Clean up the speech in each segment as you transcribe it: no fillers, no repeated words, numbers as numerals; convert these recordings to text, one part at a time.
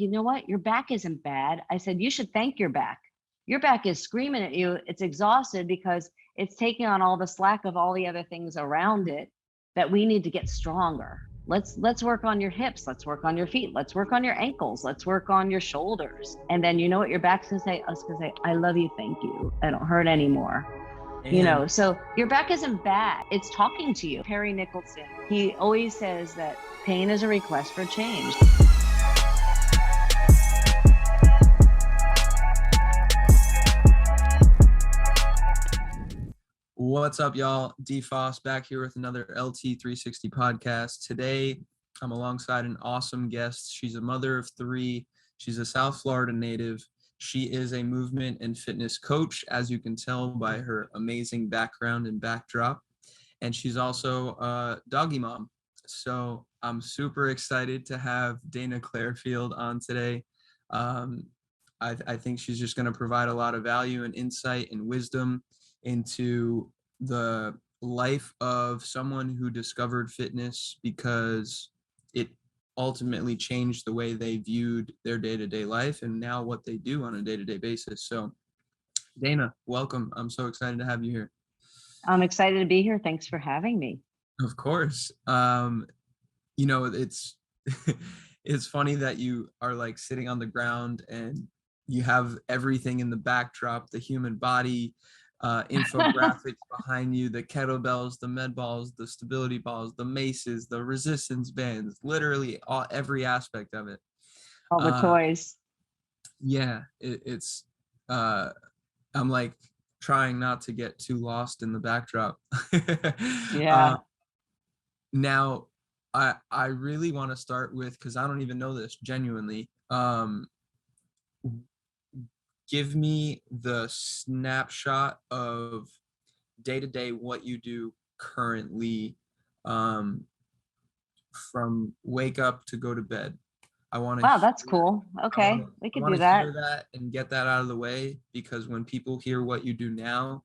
you know what? Your back isn't bad. I said, you should thank your back. Your back is screaming at you. It's exhausted because it's taking on all the slack of all the other things around it that we need to get stronger. Let's work on your hips. Let's work on your feet. Let's work on your ankles. Let's work on your shoulders. And then you know what your back's gonna say? It's gonna say, I love you, thank you. I don't hurt anymore. And So your back isn't bad. It's talking to you. Perry Nicholson, he always says that pain is a request for change. What's up, y'all? DeFoss back here with another LT360 podcast. Today, I'm alongside an awesome guest. She's a mother of three. She's a South Florida native. She is a movement and fitness coach, as you can tell by her amazing background and backdrop. And she's also a doggy mom. So I'm super excited to have Dana Clarfield on today. I think she's just going to provide a lot of value and insight and wisdom into the life of someone who discovered fitness because it ultimately changed the way they viewed their day-to-day life and now what they do on a day-to-day basis. So Dana, welcome. I'm so excited to have you here. I'm excited to be here. Thanks for having me. Of course. It's it's funny that you are like sitting on the ground and you have everything in the backdrop, the human body, infographics behind you, the kettlebells, the med balls, the stability balls, the maces, the resistance bands, literally every aspect of it. All the toys. Yeah, it's I'm like trying not to get too lost in the backdrop. Yeah. Now, I really want to start with, because I don't even know this genuinely. Give me the snapshot of day-to-day what you do currently, from wake up to go to bed. I want to. Wow, that's cool. Okay, we could do that. Hear that and get that out of the way, because when people hear what you do now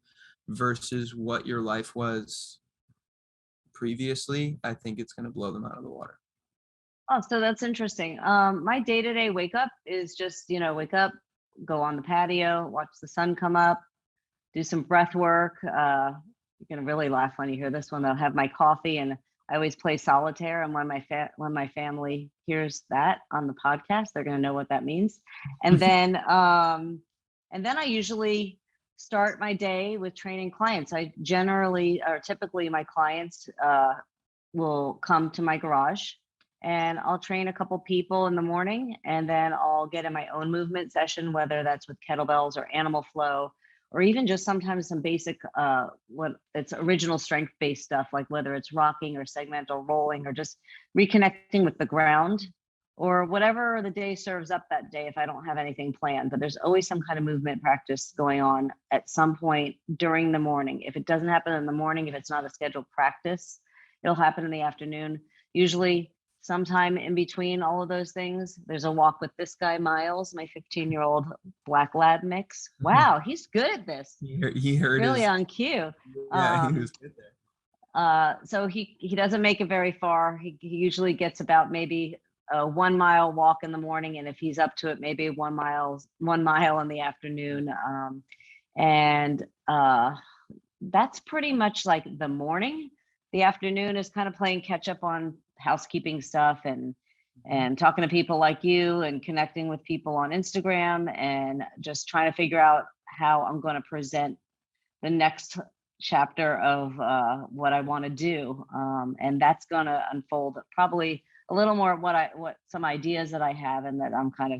versus what your life was previously, I think it's going to blow them out of the water. Oh, so that's interesting. My day-to-day wake up is just, wake up, go on the patio, watch the sun come up, do some breath work. You're gonna really laugh when you hear this one. I'll have my coffee, and I always play solitaire. And when my family hears that on the podcast, they're gonna know what that means. And then I usually start my day with training clients. Typically my clients will come to my garage, and I'll train a couple people in the morning, and then I'll get in my own movement session, whether that's with kettlebells or animal flow, or even just sometimes some basic, what it's original strength based stuff, like whether it's rocking or segmental rolling or just reconnecting with the ground, or whatever the day serves up that day if I don't have anything planned. But there's always some kind of movement practice going on at some point during the morning. If it doesn't happen in the morning, if it's not a scheduled practice, it'll happen in the afternoon. Usually sometime in between all of those things, there's a walk with this guy, Miles, my 15-year-old black lab mix. Wow, he's good at this. He heard really on cue. Yeah, he was good there. So he doesn't make it very far. He usually gets about maybe a 1 mile walk in the morning, and if he's up to it, maybe 1 mile in the afternoon. That's pretty much like the morning. The afternoon is kind of playing catch up on housekeeping stuff and talking to people like you and connecting with people on Instagram and just trying to figure out how I'm going to present the next chapter of what I want to do. And that's going to unfold probably a little more what some ideas that I have, and that I'm kind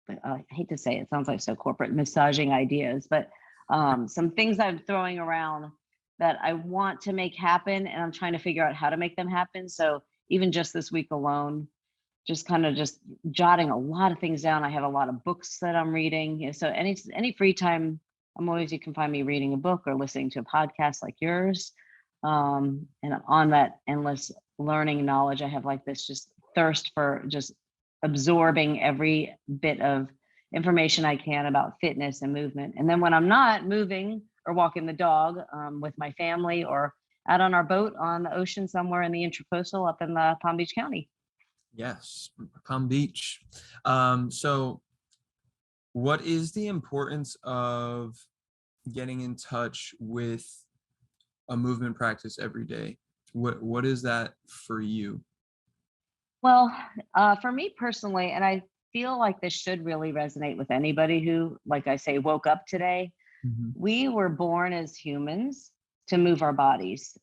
of, I hate to say it sounds like so corporate, massaging ideas, but some things I'm throwing around that I want to make happen, and I'm trying to figure out how to make them happen. So even just this week alone, just jotting a lot of things down. I have a lot of books that I'm reading. So any free time, you can find me reading a book or listening to a podcast like yours. And on that endless learning knowledge, I have like this just thirst for just absorbing every bit of information I can about fitness and movement. And then when I'm not moving or walking the dog with my family, or out on our boat on the ocean somewhere in the Intracoastal up in Palm Beach County. Yes, Palm Beach. So what is the importance of getting in touch with a movement practice every day? What is that for you? Well, for me personally, and I feel like this should really resonate with anybody who, like I say, woke up today. Mhm. We were born as humans to move our bodies.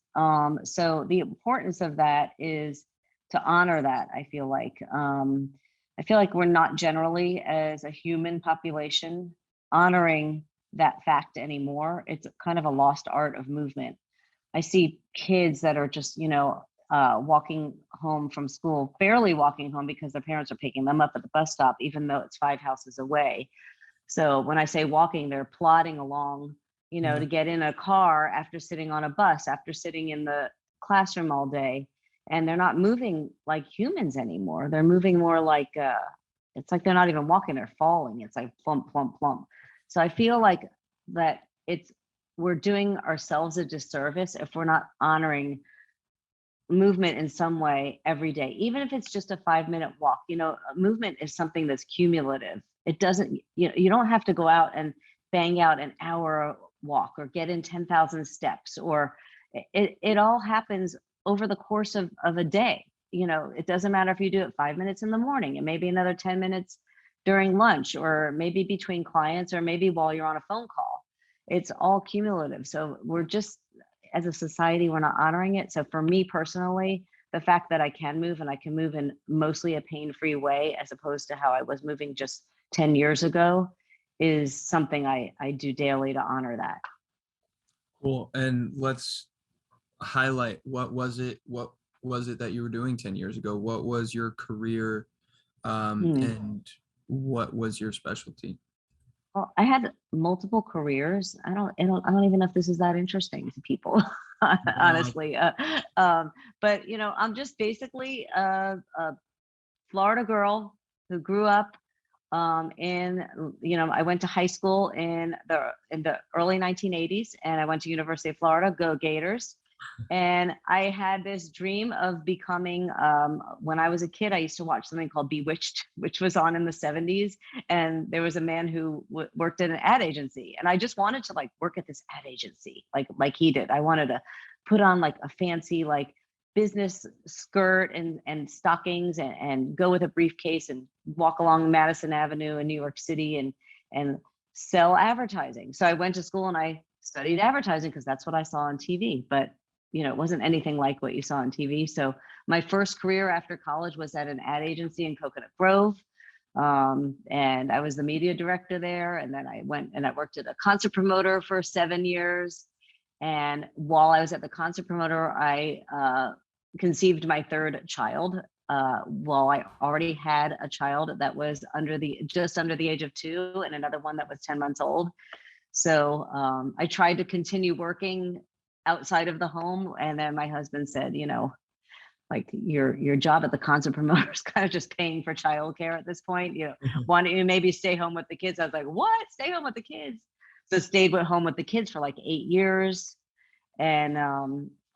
So the importance of that is to honor that. I feel like we're not generally, as a human population, honoring that fact anymore. It's kind of a lost art of movement. I see kids that are just, walking home from school, barely walking home because their parents are picking them up at the bus stop, even though it's 5 houses away. So when I say walking, they're plodding along, Yeah. to get in a car after sitting on a bus, after sitting in the classroom all day. And they're not moving like humans anymore. They're moving more like, it's like they're not even walking, they're falling. It's like plump, plump, plump. So I feel like that we're doing ourselves a disservice if we're not honoring movement in some way every day, even if it's just a 5 minute walk. Movement is something that's cumulative. It doesn't, you don't have to go out and bang out an hour walk or get in 10,000 steps, or it all happens over the course of a day. It doesn't matter if you do it 5 minutes in the morning and maybe another 10 minutes during lunch, or maybe between clients, or maybe while you're on a phone call. It's all cumulative. So we're just, as a society, we're not honoring it. So for me personally, the fact that I can move, and I can move in mostly a pain-free way, as opposed to how I was moving just 10 years ago, is something I do daily to honor that. Cool. And let's highlight, what was it that you were doing 10 years ago? What was your career, Hmm. and what was your specialty? Well, I had multiple careers. I don't even know if this is that interesting to people, No. honestly. But I'm just basically a Florida girl who grew up I went to high school in the early 1980s, and I went to University of Florida. Go Gators! And I had this dream of becoming. When I was a kid, I used to watch something called Bewitched, which was on in the 70s, and there was a man who worked at an ad agency, and I just wanted to like work at this ad agency, like he did. I wanted to put on like a fancy like business skirt and stockings, and go with a briefcase and walk along Madison Avenue in New York City, and sell advertising. So I went to school and I studied advertising because that's what I saw on TV. But it wasn't anything like what you saw on TV. So my first career after college was at an ad agency in Coconut Grove. And I was the media director there. And then I went and I worked at a concert promoter for 7 years. And while I was at the concert promoter, I conceived my third child. Well, I already had a child that was just under the age of 2, and another one that was 10 months old. So I tried to continue working outside of the home, and then my husband said, like your job at the concert promoter is kind of just paying for childcare at this point. Why don't you maybe stay home with the kids? I was like, what? Stay home with the kids? So stayed at home with the kids for like 8 years, and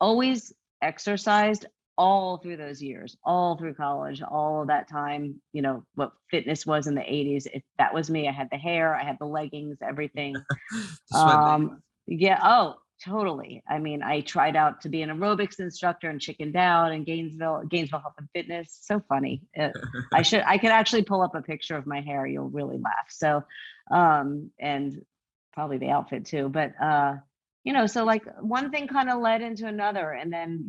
always exercised all through those years, all through college, all of that time. What fitness was in the 80s, that was me. I had the hair, I had the leggings, everything. The sweatband. Yeah, oh, totally. I mean, I tried out to be an aerobics instructor and chickened out in Gainesville Health and Fitness. So funny. I could actually pull up a picture of my hair. You'll really laugh. So, and probably the outfit too. But so like one thing kind of led into another. And then,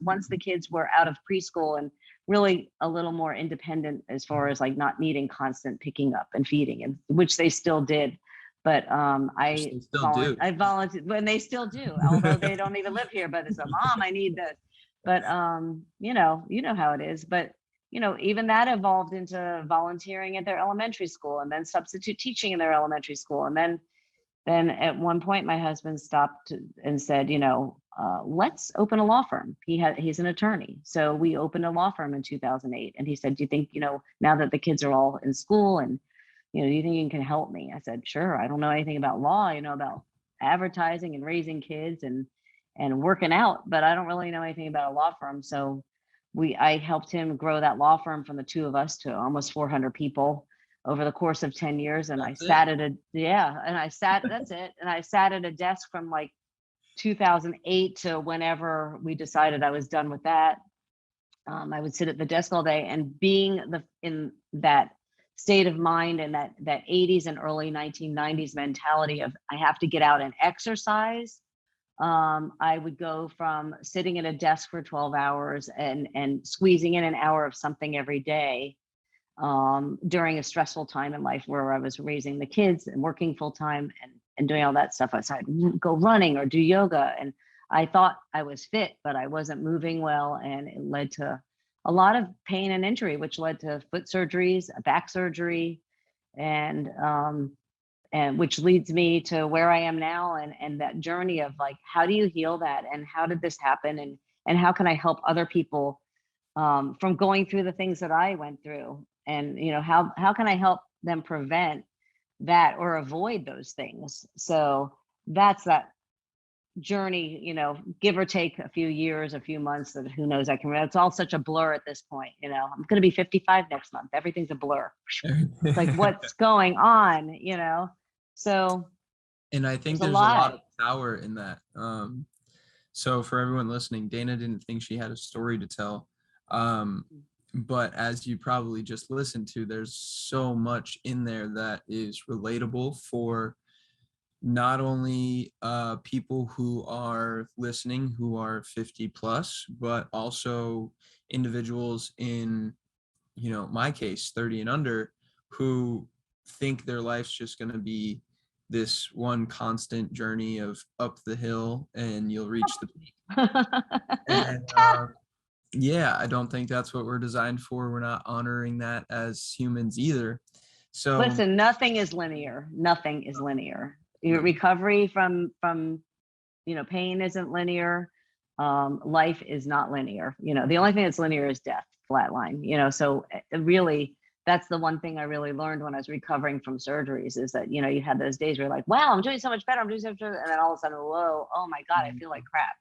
once the kids were out of preschool and really a little more independent, as far as like not needing constant picking up and feeding, and which they still did. But Which they still do. I volunteered when they still do, although they don't even live here. But it's a mom, I need this. But how it is. But even that evolved into volunteering at their elementary school, and then substitute teaching in their elementary school, and then at one point my husband stopped and said, let's open a law firm. He's an attorney. So we opened a law firm in 2008. And he said, do you think, now that the kids are all in school, and, do you think you can help me? I said, sure. I don't know anything about law. I know about advertising and raising kids and working out, but I don't really know anything about a law firm. So I helped him grow that law firm from the two of us to almost 400 people over the course of 10 years. And That's that's it. And I sat at a desk from like 2008 to whenever we decided I was done with that. I would sit at the desk all day, and being in that state of mind and that 80s and early 1990s mentality of I have to get out and exercise. I would go from sitting at a desk for 12 hours and squeezing in an hour of something every day during a stressful time in life where I was raising the kids and working full time and doing all that stuff. So I'd go running or do yoga, and I thought I was fit, but I wasn't moving well, and it led to a lot of pain and injury, which led to foot surgeries, back surgery, and which leads me to where I am now, and that journey of like, how do you heal that, and how did this happen, and how can I help other people from going through the things that I went through, and how can I help them prevent that or avoid those things. So that's that journey, give or take a few years, a few months, that who knows, I can remember. It's all such a blur at this point. I'm going to be 55 next month. Everything's a blur. It's like, what's going on, so. And I think there's a lot of power in that. So for everyone listening, Dana didn't think she had a story to tell. But as you probably just listened to, there's so much in there that is relatable for not only people who are listening who are 50 plus, but also individuals in, my case, 30 and under, who think their life's just going to be this one constant journey of up the hill and you'll reach the peak. And yeah, I don't think that's what we're designed for. We're not honoring that as humans either. So listen, nothing is linear. Nothing is linear. Your recovery from pain isn't linear. Life is not linear. The only thing that's linear is death, flatline. So really, that's the one thing I really learned when I was recovering from surgeries, is that you had those days where you're like, wow, I'm doing so much better, I'm doing so much better, and then all of a sudden, whoa, oh my God, I feel like crap.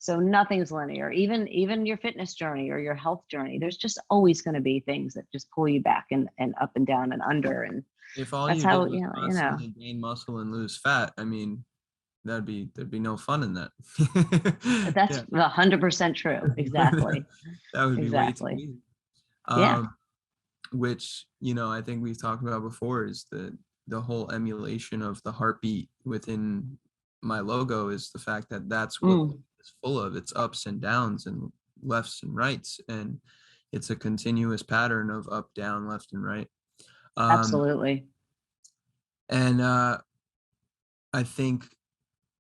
So nothing's linear. Even your fitness journey or your health journey, there's just always going to be things that just pull you back and up and down and under. And if all that's you how, did was constantly gain muscle and lose fat, I mean, there'd be no fun in that. That's 100% true. Exactly. That would be exactly. way too easy. Yeah. Which, I think we've talked about before, is the whole emulation of the heartbeat within my logo, is the fact that that's what it's full of. It's ups and downs and lefts and rights, and it's a continuous pattern of up, down, left, and right. Absolutely. And I think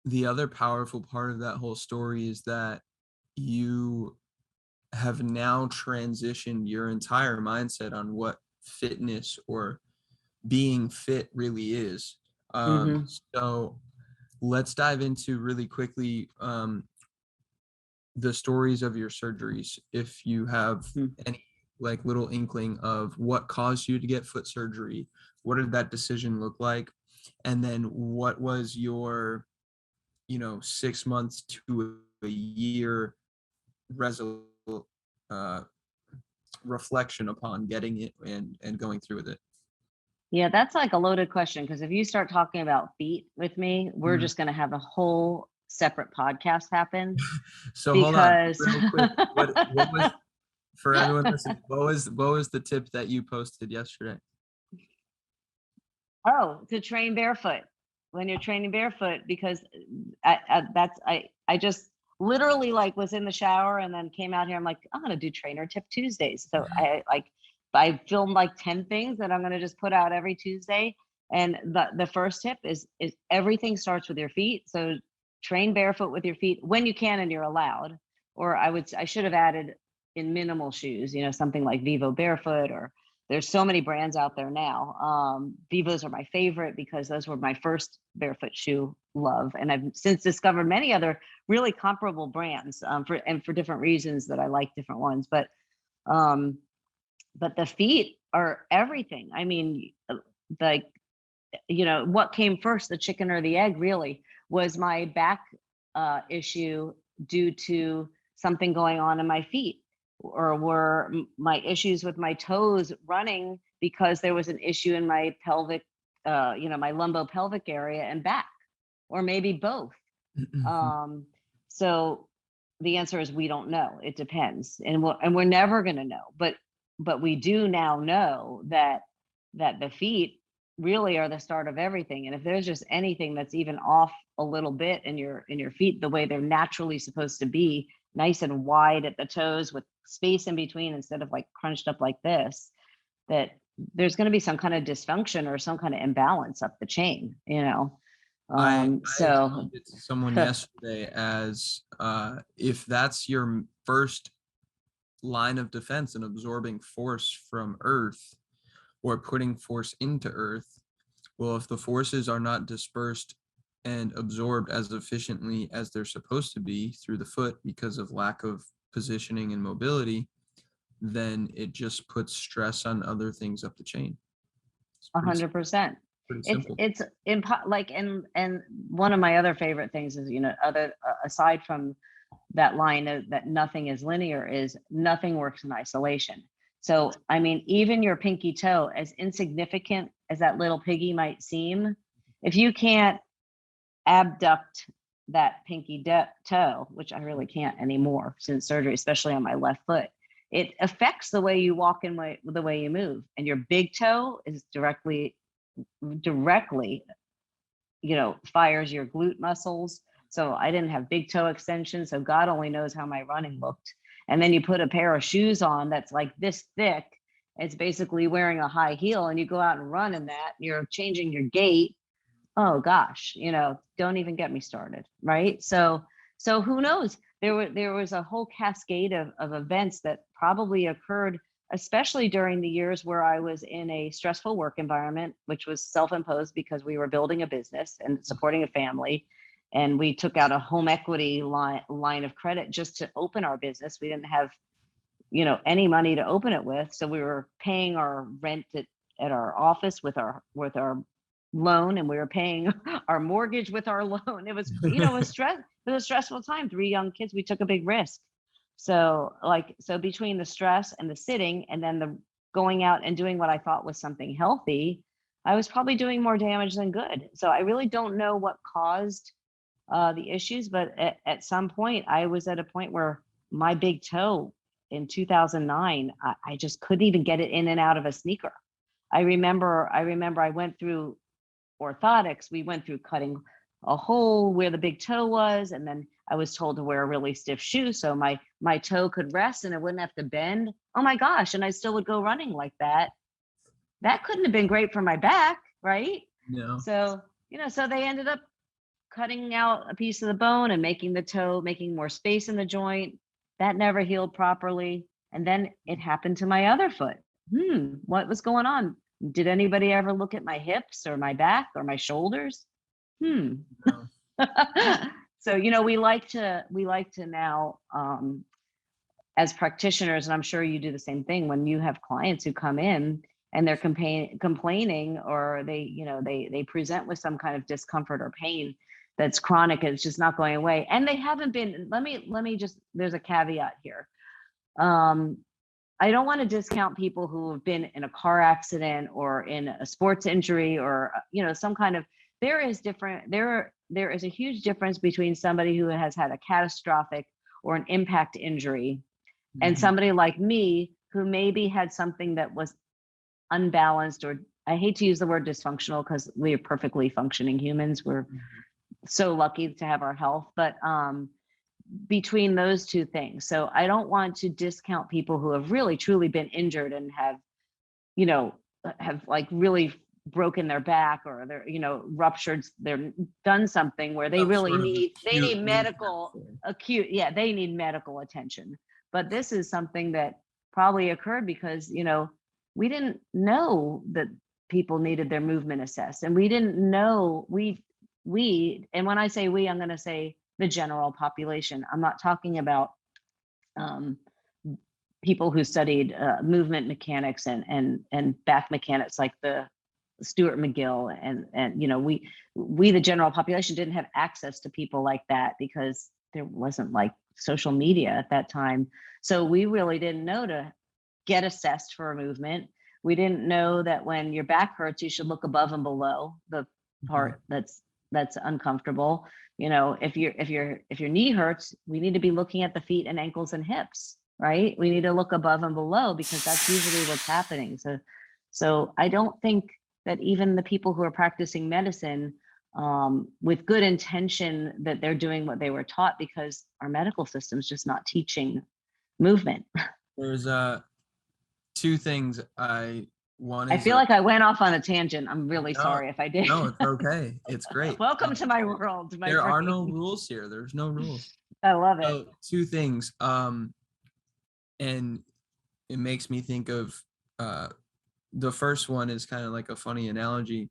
the other powerful part of that whole story is that you have now transitioned your entire mindset on what fitness or being fit really is. So let's dive into really quickly the stories of your surgeries. If you have any like little inkling of what caused you to get foot surgery, what did that decision look like? And then what was your 6 months to a year reflection upon getting it and going through with it? Yeah, that's like a loaded question, because if you start talking about feet with me, we're just going to have a whole separate podcast happen. So hold on real quick. What was, for everyone listening, what was the tip that you posted yesterday? Oh, to train barefoot when you're training barefoot, because I just literally was in the shower and then came out here. I'm like, I'm going to do trainer tip Tuesdays. So I filmed 10 things that I'm going to just put out every Tuesday. And the first tip is everything starts with your feet. So train barefoot with your feet when you can and you're allowed. Or I should have added in minimal shoes, something like Vivo Barefoot, or there's so many brands out there now. Vivos are my favorite because those were my first barefoot shoe love. And I've since discovered many other really comparable brands for different reasons that I like different ones. But the feet are everything. I mean, what came first, the chicken or the egg, really, was my back issue due to something going on in my feet. or were my issues with my toes running because there was an issue in my pelvic, my lumbopelvic area and back, or maybe both. So the answer is we don't know. It depends, and we're never going to know. But we do now know that the feet really are the start of everything. And if there's just anything that's even off a little bit in your feet, the way they're naturally supposed to be, nice and wide at the toes with space in between instead of like crunched up like this, that there's going to be some kind of dysfunction or some kind of imbalance up the chain, I so explained it to someone yesterday as if that's your first line of defense and absorbing force from Earth or putting force into Earth, well, if the forces are not dispersed and absorbed as efficiently as they're supposed to be through the foot because of lack of positioning and mobility, then it just puts stress on other things up the chain. 100%. Pretty simple. It's like, and one of my other favorite things is, aside from that line that nothing is linear, is nothing works in isolation. So, I mean, even your pinky toe, as insignificant as that little piggy might seem, if you can't abduct that pinky toe, which I really can't anymore since surgery, especially on my left foot, it affects the way you walk and the way you move. And your big toe is directly, fires your glute muscles. So I didn't have big toe extension, so God only knows how my running looked. And then you put a pair of shoes on that's like this thick. It's basically wearing a high heel, and you go out and run in that, you're changing your gait. Oh gosh, don't even get me started, right? So who knows? There was a whole cascade of events that probably occurred, especially during the years where I was in a stressful work environment, which was self-imposed because we were building a business and supporting a family. And we took out a home equity line of credit just to open our business. We didn't have, any money to open it with. So we were paying our rent at our office with our loan, and we were paying our mortgage with our loan. It was, it was a stressful time. 3 young kids, we took a big risk. So between the stress and the sitting, and then the going out and doing what I thought was something healthy, I was probably doing more damage than good. So I really don't know what caused the issues, but at some point I was at a point where my big toe in 2009, I just couldn't even get it in and out of a sneaker. I remember I went through orthotics. We went through cutting a hole where the big toe was, and then I was told to wear a really stiff shoe so my toe could rest and it wouldn't have to bend. Oh my gosh, and I still would go running like that. That couldn't have been great for my back, right? No. So, so they ended up cutting out a piece of the bone and making more space in the joint. That never healed properly. And then it happened to my other foot. What was going on? Did anybody ever look at my hips or my back or my shoulders? No. So, we like to now, as practitioners, and I'm sure you do the same thing when you have clients who come in and they're complaining, or they present with some kind of discomfort or pain that's chronic, and it's just not going away. And they haven't been, let me just, there's a caveat here. I don't want to discount people who have been in a car accident or in a sports injury or, some kind of, there is a huge difference between somebody who has had a catastrophic or an impact injury and somebody like me who maybe had something that was unbalanced, or I hate to use the word dysfunctional because we are perfectly functioning humans. We're so lucky to have our health, but between those two things. So I don't want to discount people who have really truly been injured and have like really broken their back, or they're, ruptured, they're done something where they really need medical they need medical attention. But this is something that probably occurred because, we didn't know that people needed their movement assessed, and we didn't know and when I say we, I'm going to say the general population. I'm not talking about people who studied movement mechanics and back mechanics like the Stuart McGill and we the general population didn't have access to people like that because there wasn't like social media at that time. So we really didn't know to get assessed for a movement. We didn't know that when your back hurts, you should look above and below the part that's uncomfortable. If your knee hurts, we need to be looking at the feet and ankles and hips, right? We need to look above and below because that's usually what's happening. So I don't think that even the people who are practicing medicine with good intention, that they're doing what they were taught, because our medical system's just not teaching movement. There's two things I want. I feel like I went off on a tangent. I'm really sorry if I did. No, it's okay. It's great. Welcome to my world. There are no rules here. There's no rules. I love it. So, two things. And it makes me think of the first one is kind of like a funny analogy,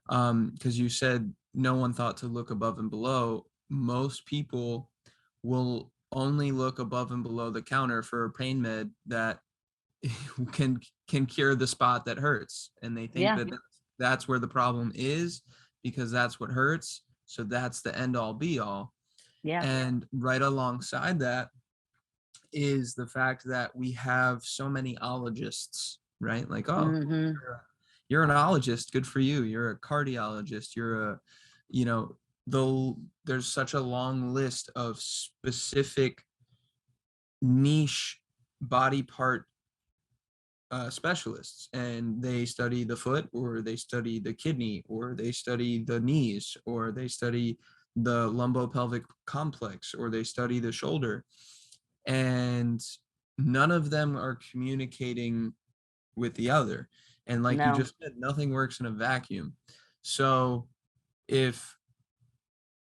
because you said no one thought to look above and below. Most people will only look above and below the counter for a pain med that can cure the spot that hurts, and they think that that's where the problem is, because that's what hurts, so that's the end all be all. And right alongside that is the fact that we have so many ologists, right? Like, you're an ologist, good for you. You're a cardiologist, you're a, there's such a long list of specific niche body part specialists, and they study the foot, or they study the kidney, or they study the knees, or they study the lumbopelvic complex, or they study the shoulder, and none of them are communicating with the other. And like you just said, nothing works in a vacuum. So if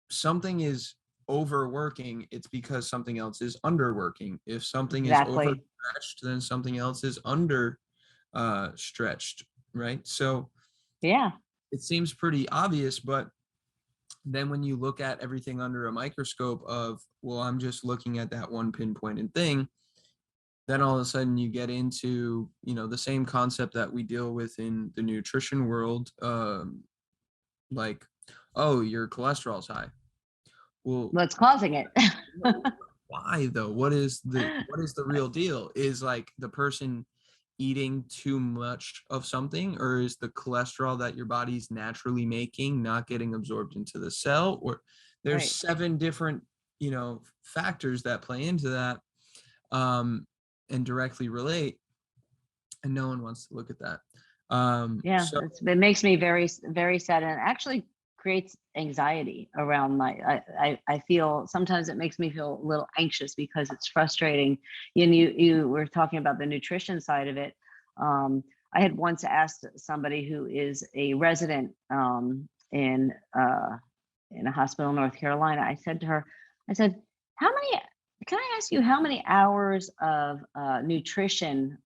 something is overworking, it's because something else is underworking. If something is overstretched, then something else is under stretched, right? So it seems pretty obvious, but then when you look at everything under a microscope of, well, I'm just looking at that one pinpointed thing, then all of a sudden you get into, the same concept that we deal with in the nutrition world, like, oh, your cholesterol's high. Well, what's causing it? Why though? What is the real deal? Is like the person eating too much of something, or is the cholesterol that your body's naturally making not getting absorbed into the cell? Or there's 7 different, factors that play into that, and directly relate, and no one wants to look at that. So it makes me very, very sad, and actually creates anxiety around I feel sometimes it makes me feel a little anxious, because it's frustrating. And you were talking about the nutrition side of it. I had once asked somebody who is a resident in a hospital in North Carolina. I said to her, can I ask you how many hours of nutrition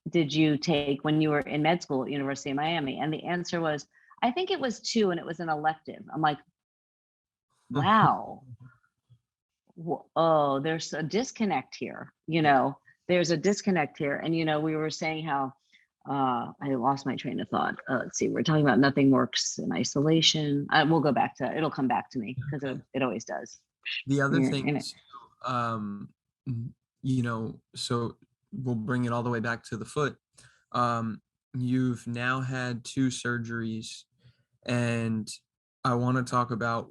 did you take when you were in med school at University of Miami? And the answer was, I think it was 2, and it was an elective. I'm like, wow. Oh, there's a disconnect here. There's a disconnect here. And, we were saying how, I lost my train of thought. Let's see, we're talking about nothing works in isolation. We'll go back to, it'll come back to me, because it always does. The other thing is, so we'll bring it all the way back to the foot. You've now had 2 surgeries, and I want to talk about,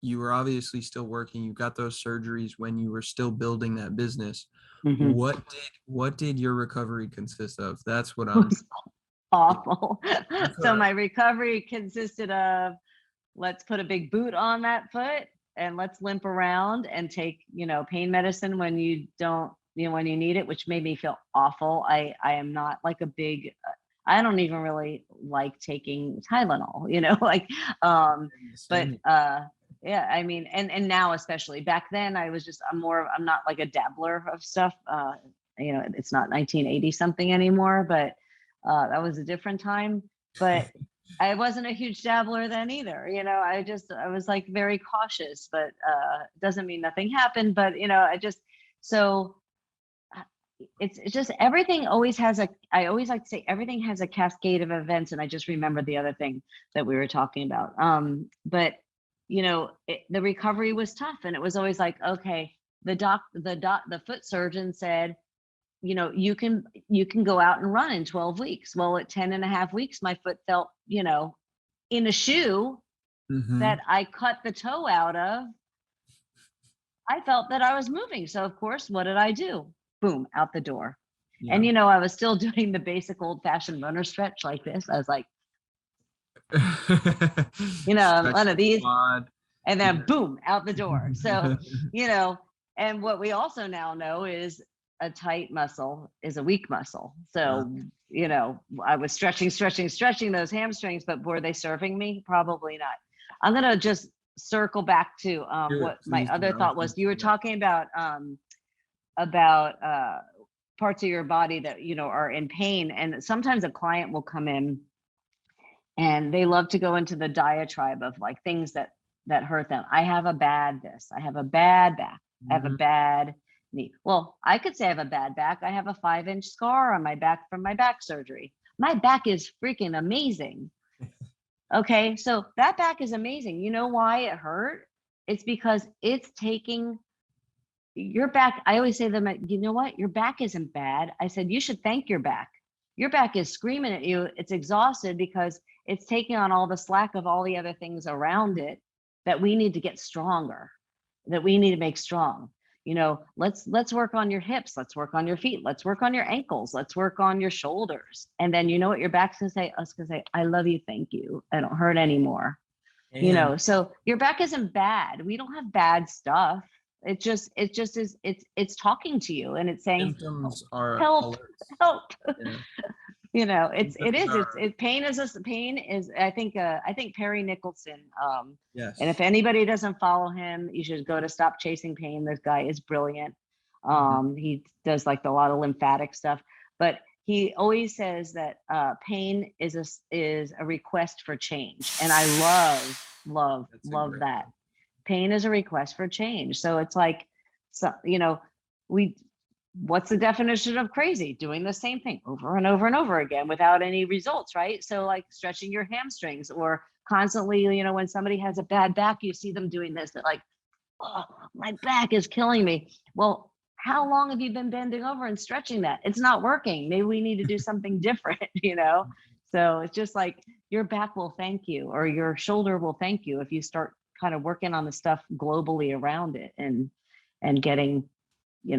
you were obviously still working. You got those surgeries when you were still building that business. What did your recovery consist of? That's what I'm awful. So my recovery consisted of, let's put a big boot on that foot and let's limp around and take, pain medicine when you don't, when you need it, which made me feel awful. I am not like a big, I don't even really like taking Tylenol, I mean, and now, especially back then, I'm not like a dabbler of stuff. It's not 1980 something anymore, but that was a different time. But I wasn't a huge dabbler then either. I was like very cautious, but it doesn't mean nothing happened. But it's just everything always has I always like to say everything has a cascade of events. And I just remembered the other thing that we were talking about. But the recovery was tough, and it was always like, okay, the foot surgeon said, you can go out and run in 12 weeks. Well, at 10 and a half weeks, my foot felt, in a shoe that I cut the toe out of. I felt that I was moving. So of course, what did I do? Boom, out the door. Yeah. And, I was still doing the basic old fashioned runner stretch like this. I was like, one of these, and then boom, out the door. So, and what we also now know is a tight muscle is a weak muscle. So, I was stretching those hamstrings, but were they serving me? Probably not. I'm going to just circle back to what my other thought was. You were talking about parts of your body that, are in pain. And sometimes a client will come in and they love to go into the diatribe of like things that hurt them. I have a bad this, I have a bad back, I have a bad knee. Well, I could say I have a bad back. I have a 5-inch scar on my back from my back surgery. My back is freaking amazing. Okay, so that back is amazing. You know why it hurt? It's because it's taking your back. I always say to them, you know what? Your back isn't bad. I said, you should thank your back. Your back is screaming at you. It's exhausted because it's taking on all the slack of all the other things around it that we need to get stronger, that we need to make strong. Let's work on your hips. Let's work on your feet. Let's work on your ankles. Let's work on your shoulders. And then you know what your back's gonna say? It's gonna say, I love you, thank you. I don't hurt anymore. So your back isn't bad. We don't have bad stuff. It just is, it's talking to you and it's saying, symptoms are help. Yeah. Pain is, I think Perry Nicholson, Yes. and if anybody doesn't follow him, you should go to Stop Chasing Pain. This guy is brilliant. He does like a lot of lymphatic stuff, but he always says that pain is a request for change. And I love that. Pain is a request for change. So it's like, what's the definition of crazy? Doing the same thing over and over and over again without any results, right? So like stretching your hamstrings or constantly, when somebody has a bad back, you see them doing this. They're like, oh, my back is killing me. Well, how long have you been bending over and stretching that? It's not working. Maybe we need to do something different, So it's just like your back will thank you, or your shoulder will thank you if you start kind of working on the stuff globally around it and getting, we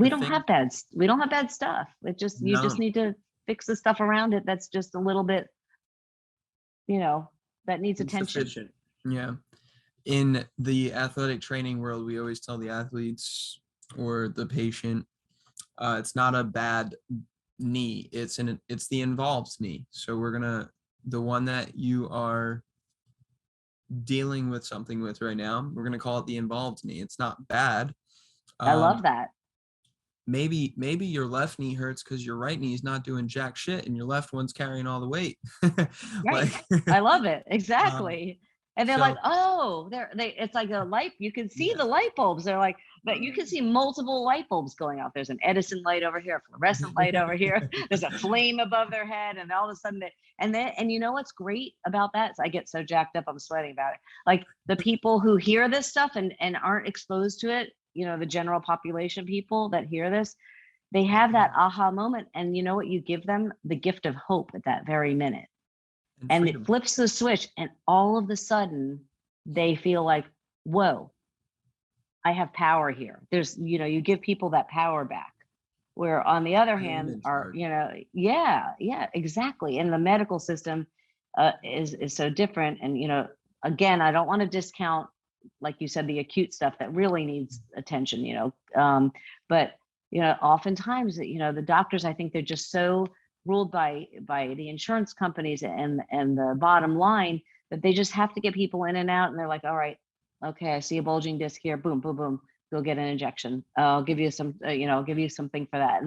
don't have bad stuff. You just need to fix the stuff around it that's just a little bit, that needs attention. Yeah. In the athletic training world, we always tell the athletes or the patient, it's not a bad knee, it's the involved knee. So the one that you are dealing with something with right now, we're going to call it the involved knee. It's not bad. I love that. Maybe your left knee hurts because your right knee is not doing jack shit and your left one's carrying all the weight. Right. I love it. Exactly. And they're like, oh, it's like a light. You can see the light bulbs. They're like, but you can see multiple light bulbs going off. There's an Edison light over here, a fluorescent light over here. There's a flame above their head. And all of a sudden, and you know what's great about that? Is I get so jacked up, I'm sweating about it. Like the people who hear this stuff and aren't exposed to it, the general population people that hear this, they have that aha moment. And you know what? You give them the gift of hope at that very minute. And it flips the switch, and all of a sudden they feel like, whoa, I have power here. There's, you give people that power back. Where on the other hand, exactly. And the medical system is so different. And, again, I don't want to discount, like you said, the acute stuff that really needs attention, but, oftentimes, the doctors, I think they're just so ruled by the insurance companies and the bottom line that they just have to get people in and out. And they're like, all right, okay, I see a bulging disc here. Boom, boom, boom. Go get an injection. I'll give you some, I'll give you something for that.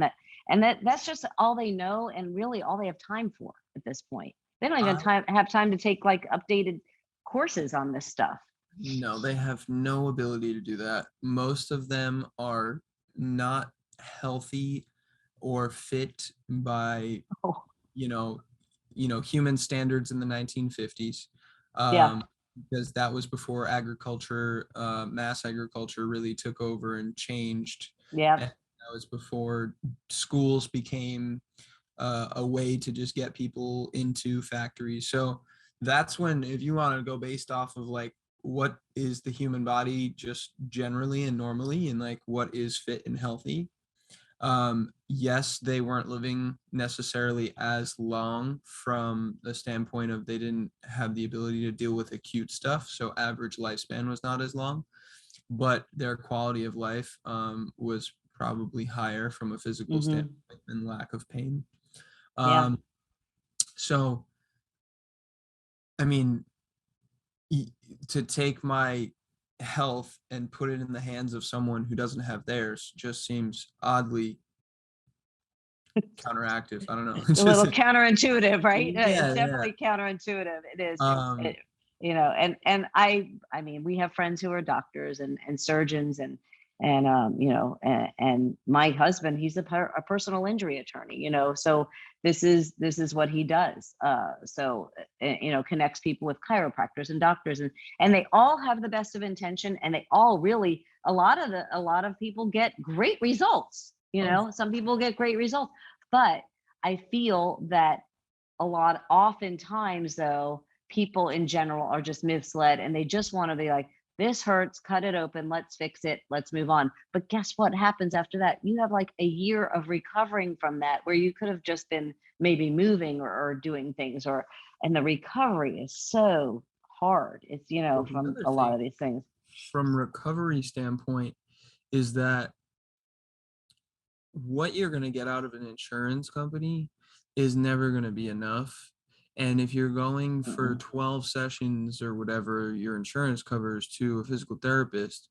And that's just all they know. And really all they have time for at this point. They don't even have time to take like updated courses on this stuff. No, they have no ability to do that. Most of them are not healthy or fit by human standards in the 1950s. because that was before agriculture, mass agriculture really took over and changed. Yeah. And that was before schools became a way to just get people into factories. So that's when, if you want to go based off of like what is the human body just generally and normally, and like what is fit and healthy, yes, they weren't living necessarily as long from the standpoint of they didn't have the ability to deal with acute stuff, so average lifespan was not as long, but their quality of life was probably higher from a physical Hmm. standpoint and lack of pain. Yeah. So I mean, to take my health and put it in the hands of someone who doesn't have theirs just seems oddly counteractive. I don't know. A little counterintuitive, right? It's Yeah, yeah. definitely counterintuitive. It is. Um, It, and I mean, we have friends who are doctors and surgeons and my husband, he's a personal injury attorney, so this is what he does. Connects people with chiropractors and doctors, and they all have the best of intention, and they all really, a lot of people get great results. Some people get great results, but I feel that oftentimes though, people in general are just misled, and they just want to be like, this hurts, cut it open, let's fix it, let's move on. But guess what happens after that? You have like a year of recovering from that, where you could have just been maybe moving or doing things, and the recovery is so hard. It's, well, the from other a lot thing of these things. from recovery standpoint is that what you're going to get out of an insurance company is never going to be enough. And if you're going for 12 sessions or whatever your insurance covers to a physical therapist,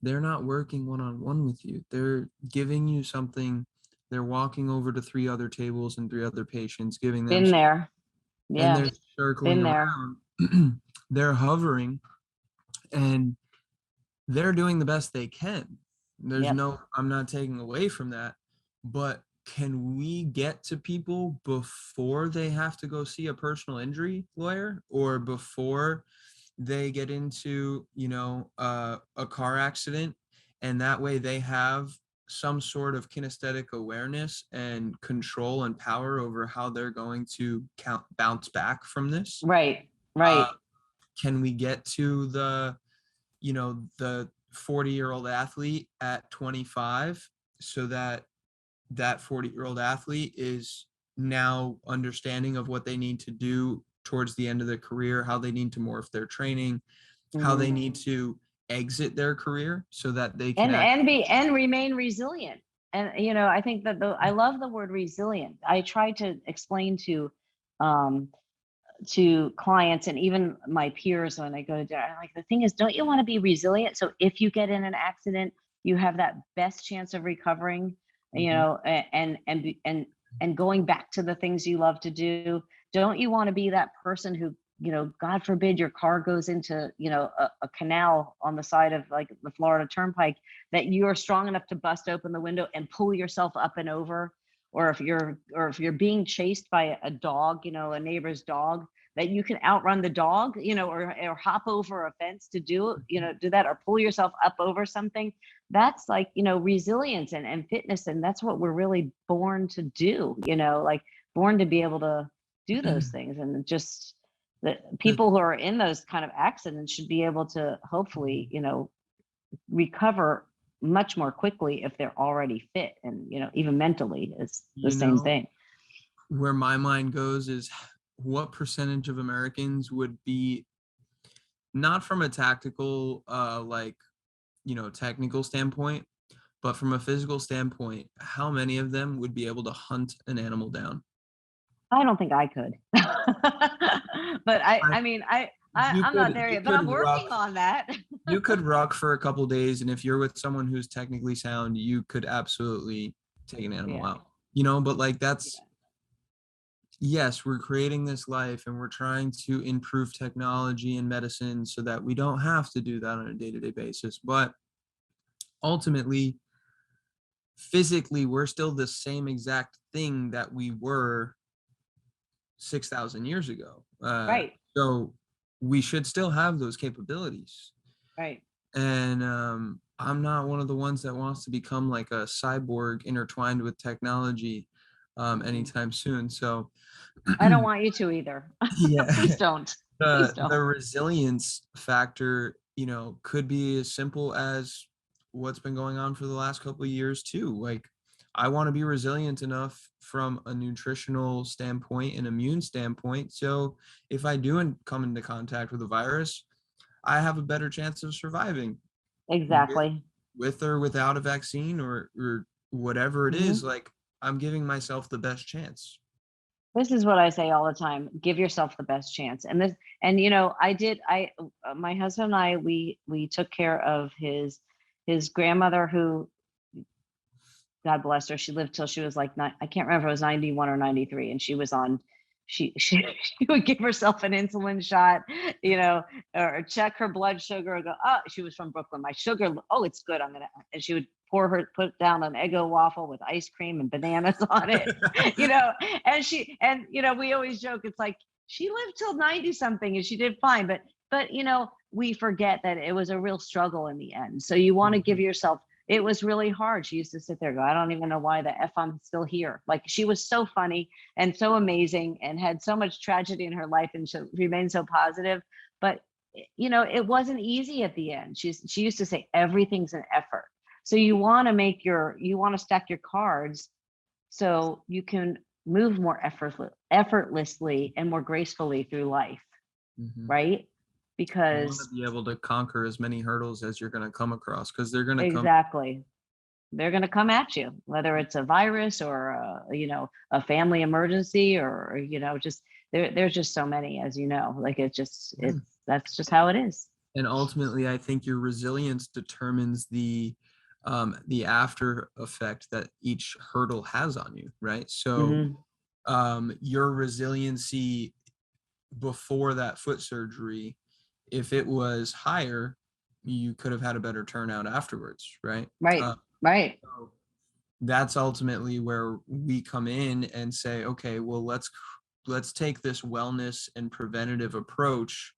they're not working one-on-one with you. They're giving you something. They're walking over to 3 other tables and 3 other patients, giving them, Been there. and Yeah. they're circling Been there. around. They're hovering, and they're doing the best they can. Yep. I'm not taking away from that, but can we get to people before they have to go see a personal injury lawyer, or before they get into, a car accident, and that way they have some sort of kinesthetic awareness and control and power over how they're going to bounce back from this? Right. Uh, Right. can we get to the 40-year-old athlete at 25, so that 40-year-old athlete is now understanding of what they need to do towards the end of their career, how they need to morph their training, how they need to exit their career so that they can and remain resilient. And I think that I love the word resilient. I try to explain um to clients and even my peers when I go to dinner, I'm like, the thing is, don't you want to be resilient? So if you get in an accident, you have that best chance of recovering, and going back to the things you love to do. Don't you want to be that person who, God forbid your car goes into, a canal on the side of like the Florida Turnpike, that you are strong enough to bust open the window and pull yourself up and over? Or if you're being chased by a dog, a neighbor's dog, that you can outrun the dog, or hop over a fence to do that, or pull yourself up over something. That's like, resilience and fitness. And that's what we're really born to do, like born to be able to do those things. And just the people who are in those kind of accidents should be able to hopefully, recover much more quickly if they're already fit, and even mentally it's the same thing. Where my mind goes is, what percentage of Americans would be, not from a tactical technical standpoint, but from a physical standpoint, how many of them would be able to hunt an animal down? I don't think I could. But I mean, I'm not there yet, but I'm working on that. You could ruck for a couple days, and if you're with someone who's technically sound, you could absolutely take an animal out. But like yes, we're creating this life and we're trying to improve technology and medicine so that we don't have to do that on a day-to-day basis. But ultimately, physically, we're still the same exact thing that we were 6,000 years ago. Right. So we should still have those capabilities. Right. And I'm not one of the ones that wants to become like a cyborg intertwined with technology anytime soon. So I don't want you to either. yeah, Please don't. Please the don't. resilience factor, could be as simple as what's been going on for the last couple of years too. Like, I want to be resilient enough from a nutritional standpoint and immune standpoint. So if I do come into contact with a virus, I have a better chance of surviving with, Exactly. with or without a vaccine or whatever it Hmm. is. Like, I'm giving myself the best chance. This is what I say all the time. Give yourself the best chance. And my husband and I, we took care of his grandmother who, God bless her, she lived till she was like, I can't remember if it was 91 or 93. And she was on, she she would give herself an insulin shot, or check her blood sugar, and go, oh, she was from Brooklyn. My sugar, oh, it's good. And she would put down an Eggo waffle with ice cream and bananas on it, and we always joke, it's like, she lived till 90 something and she did fine. But we forget that it was a real struggle in the end. So you want to give yourself, it was really hard. She used to sit there and go, I don't even know why the F I'm still here. Like, she was so funny and so amazing and had so much tragedy in her life, and she remained so positive. But it wasn't easy at the end. She used to say everything's an effort. So you want to stack your cards so you can move more effortlessly and more gracefully through life, Mhm. right? You want to Because be able to conquer as many hurdles as you're going to come across, because they're going to come. exactly, they're going to come at you, whether it's a virus or a family emergency, or just there's just so many, as you know, like Yeah. that's just how it is. And ultimately, I think your resilience determines the after effect that each hurdle has on you, right? So Hmm. your resiliency before that foot surgery, if it was higher, you could have had a better turnout afterwards, right? Right. Right. So that's ultimately where we come in and say, okay, well, let's take this wellness and preventative approach.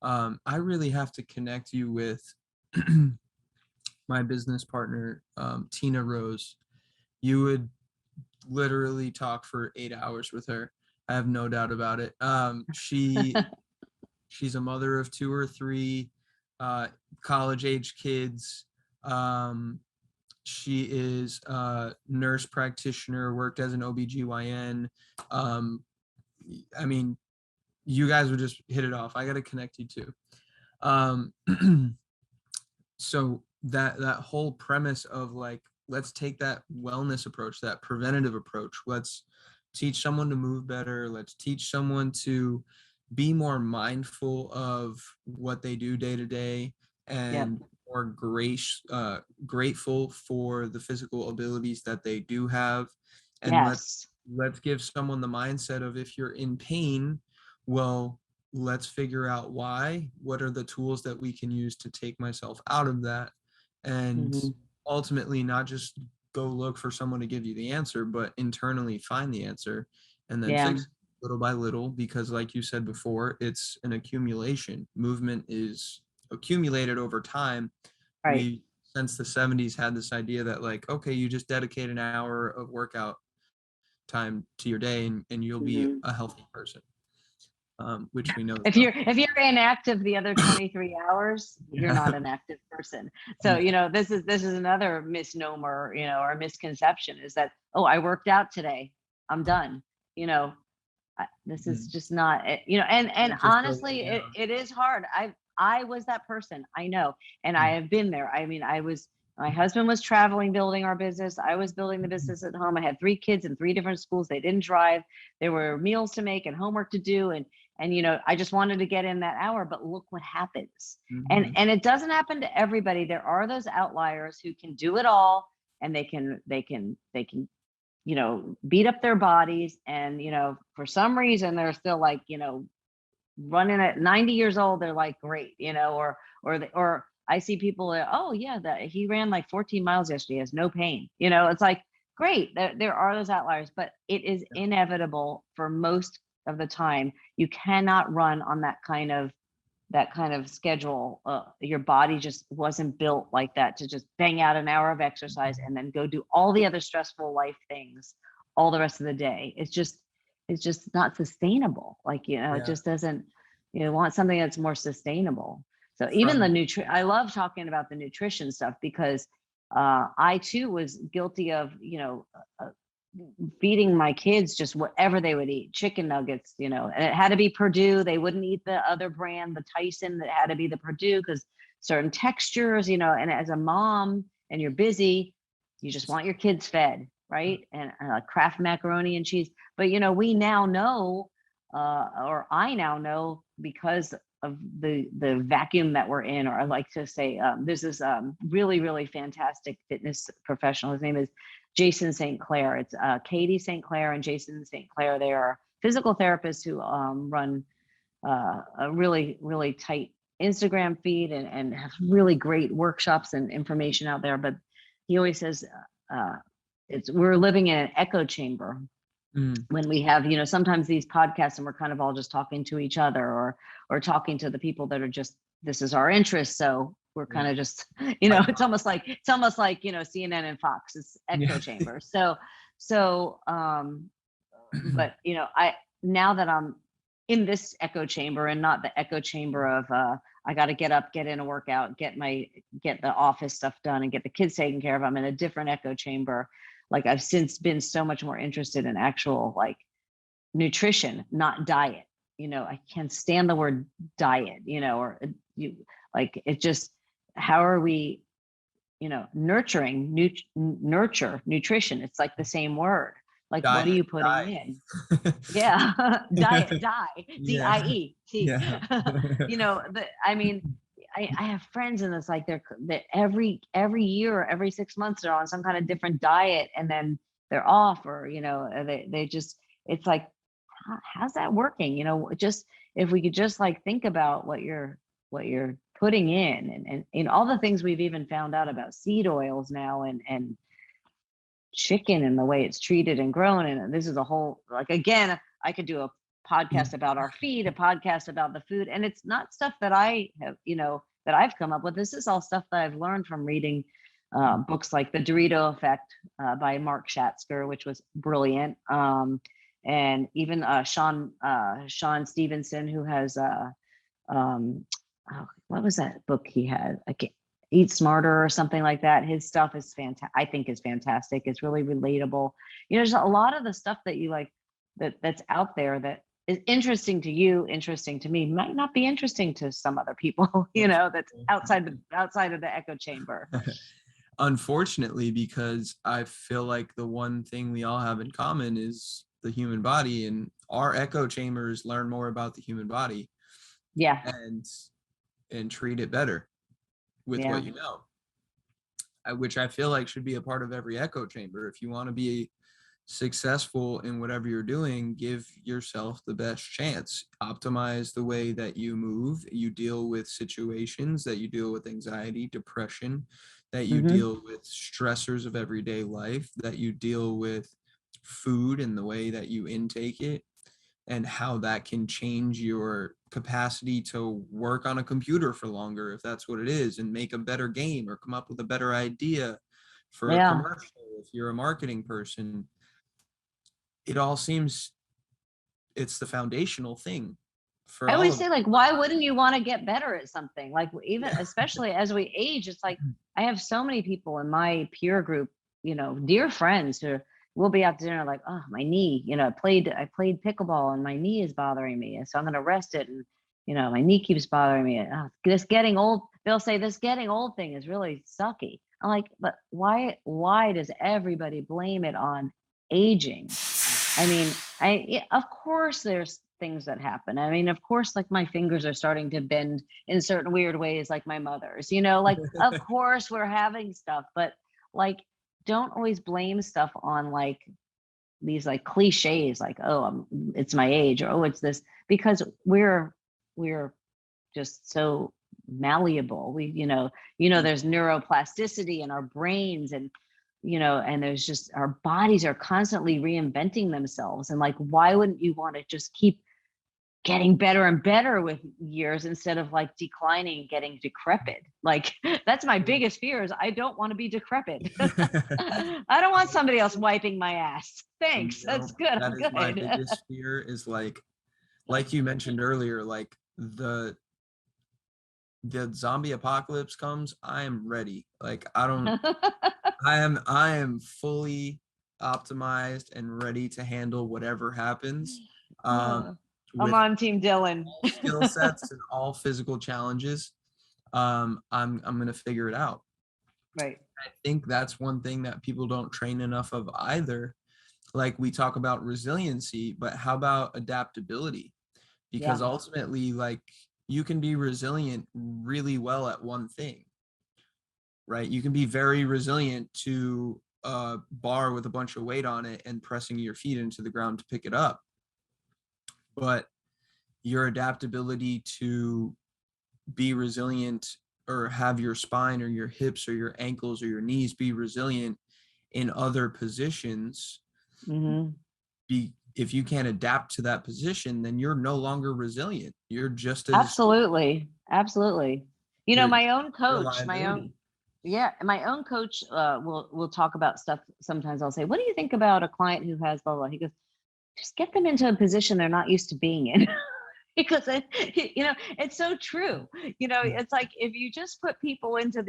I really have to connect you with my business partner, Tina Rose. You would literally talk for 8 hours with her. I have no doubt about it. She's a mother of 2 or 3 college age kids. She is a nurse practitioner, worked as an OBGYN. I mean, you guys would just hit it off. I got to connect you too. Um, so that whole premise of like, let's take that wellness approach, that preventative approach. Let's teach someone to move better. Let's teach someone to be more mindful of what they do day to day, Yep. and more grateful for the physical abilities that they do have. And Yes. let's give someone the mindset of, if you're in pain, well, let's figure out why. What are the tools that we can use to take myself out of that? And Hmm. ultimately, not just go look for someone to give you the answer, but internally find the answer and then Yeah. fix it little by little. Because like you said before, it's an accumulation. Movement is accumulated over time. Right. We, since the 70s, had this idea that, like, okay, you just dedicate an hour of workout time to your day, and you'll be Hmm. a healthy person, which we know is If not. you're inactive the other 23 hours, you're Yeah. not an active person. So, this is another misnomer, or misconception, is that, oh, I worked out today, I'm done. You know, this is Mhm. just not it, and Can't just go lay honestly, it, down. it is hard. I was that person, I know, and I Mhm. have been there. I mean, my husband was traveling, building our business. I was building the business at home. I had 3 kids in 3 different schools. They didn't drive. There were meals to make and homework to do, and I just wanted to get in that hour. But look what happens. and Mhm. and it doesn't happen to everybody. There are those outliers who can do it all, and they can beat up their bodies, and for some reason they're still like, running at 90 years old. They're like, great, or I see people that, oh yeah, that he ran like 14 miles yesterday, has no pain. It's like, great. There are those outliers, but it is Yeah. inevitable for most of the time. You cannot run on that kind of that kind of schedule. Your body just wasn't built like that to just bang out an hour of exercise and then go do all the other stressful life things all the rest of the day. It's just not sustainable. Like, you know, it Yeah. just doesn't, you want something that's more sustainable. So even From the I love talking about the nutrition stuff because I too was guilty of, feeding my kids just whatever they would eat, chicken nuggets, and it had to be Purdue. They wouldn't eat the other brand, the Tyson. That had to be the Purdue because certain textures, and as a mom and you're busy, you just want your kids fed, right? And Kraft macaroni and cheese. But, we now know, or I now know, because of the vacuum that we're in, or I like to say, there's this really, really fantastic fitness professional. His name is Jason St. Clair. It's Katie St. Clair and Jason St. Clair. They are physical therapists who run a really, really tight Instagram feed and have really great workshops and information out there. But he always says we're living in an echo chamber when we have, sometimes these podcasts and we're kind of all just talking to each other or talking to the people that are just, this is our interest. So we're kind of just, it's almost like, CNN and Fox, it's echo chamber. But, now that I'm in this echo chamber and not the echo chamber of, I got to get up, get in a workout, get the office stuff done and get the kids taken care of. I'm in a different echo chamber. Like I've since been so much more interested in actual like nutrition, not diet. I can't stand the word diet, or you like it just, how are we, nurture nutrition? It's like the same word. Like, what are you putting in? Yeah. Diet, DIE. Yeah. I have friends and it's like that every year or every 6 months they're on some kind of different diet and then they're off, or they just, it's like, how's that working? Just if we could just like think about what you're putting in and all the things we've even found out about seed oils now and chicken and the way it's treated and grown. And this is a whole, like, again, I could do a podcast about our feed, a podcast about the food. And it's not stuff that I have, that I've come up with. This is all stuff that I've learned from reading books like The Dorito Effect by Mark Schatzker, which was brilliant. And even Sean Stevenson, who has, what was that book he had? Eat Smarter or something like that. His stuff is fantastic. I think is fantastic. It's really relatable. There's a lot of the stuff that you like that's out there that is interesting to you, interesting to me, might not be interesting to some other people, that's outside of the echo chamber. Unfortunately, because I feel like the one thing we all have in common is the human body, and our echo chambers learn more about the human body. Yeah. And treat it better with what which I feel like should be a part of every echo chamber. If you want to be successful in whatever you're doing, give yourself the best chance. Optimize the way that you move, you deal with situations, that you deal with anxiety, depression, that you deal with stressors of everyday life, that you deal with food and the way that you intake it, and how that can change your capacity to work on a computer for longer, if that's what it is, and make a better game or come up with a better idea for a commercial. If you're a marketing person, it all seems it's the foundational thing for I all always of say, like, why wouldn't you want to get better at something? Like, even especially as we age, it's like I have so many people in my peer group, dear friends who will be out to dinner like, oh, my knee, I played pickleball and my knee is bothering me. And so I'm going to rest it. And, my knee keeps bothering me. This getting old, they'll say this getting old thing is really sucky. I'm like, but why does everybody blame it on aging? I mean, of course there's things that happen. I mean, of course, like my fingers are starting to bend in certain weird ways, like my mother's, like, of course we're having stuff, but like, don't always blame stuff on like these like cliches, like, oh, it's my age, or, oh, it's this, because we're just so malleable. There's neuroplasticity in our brains, and and there's just, our bodies are constantly reinventing themselves. And like, why wouldn't you want to just keep getting better and better with years instead of like declining and getting decrepit. Like that's my biggest fear is I don't want to be decrepit. I don't want somebody else wiping my ass. Thanks. That's good. That I'm is my good. biggest fear is like you mentioned earlier, like the zombie apocalypse comes, I am ready. Like I am fully optimized and ready to handle whatever happens. I'm With on Team Dylan. all skill sets and all physical challenges, I'm gonna figure it out. Right. I think that's one thing that people don't train enough of either. Like we talk about resiliency, but how about adaptability? Because Yeah. ultimately, like you can be resilient really well at one thing, right? You can be very resilient to a bar with a bunch of weight on it and pressing your feet into the ground to pick it up. But your adaptability to be resilient or have your spine or your hips or your ankles or your knees be resilient in other positions, if you can't adapt to that position, then you're no longer resilient. You're just as Absolutely. You know, you're my own a coach, liability. my own coach will talk about stuff. Sometimes I'll say, what do you think about a client who has blah blah? He goes, just get them into a position they're not used to being in. Because it's so true. It's like if you just put people into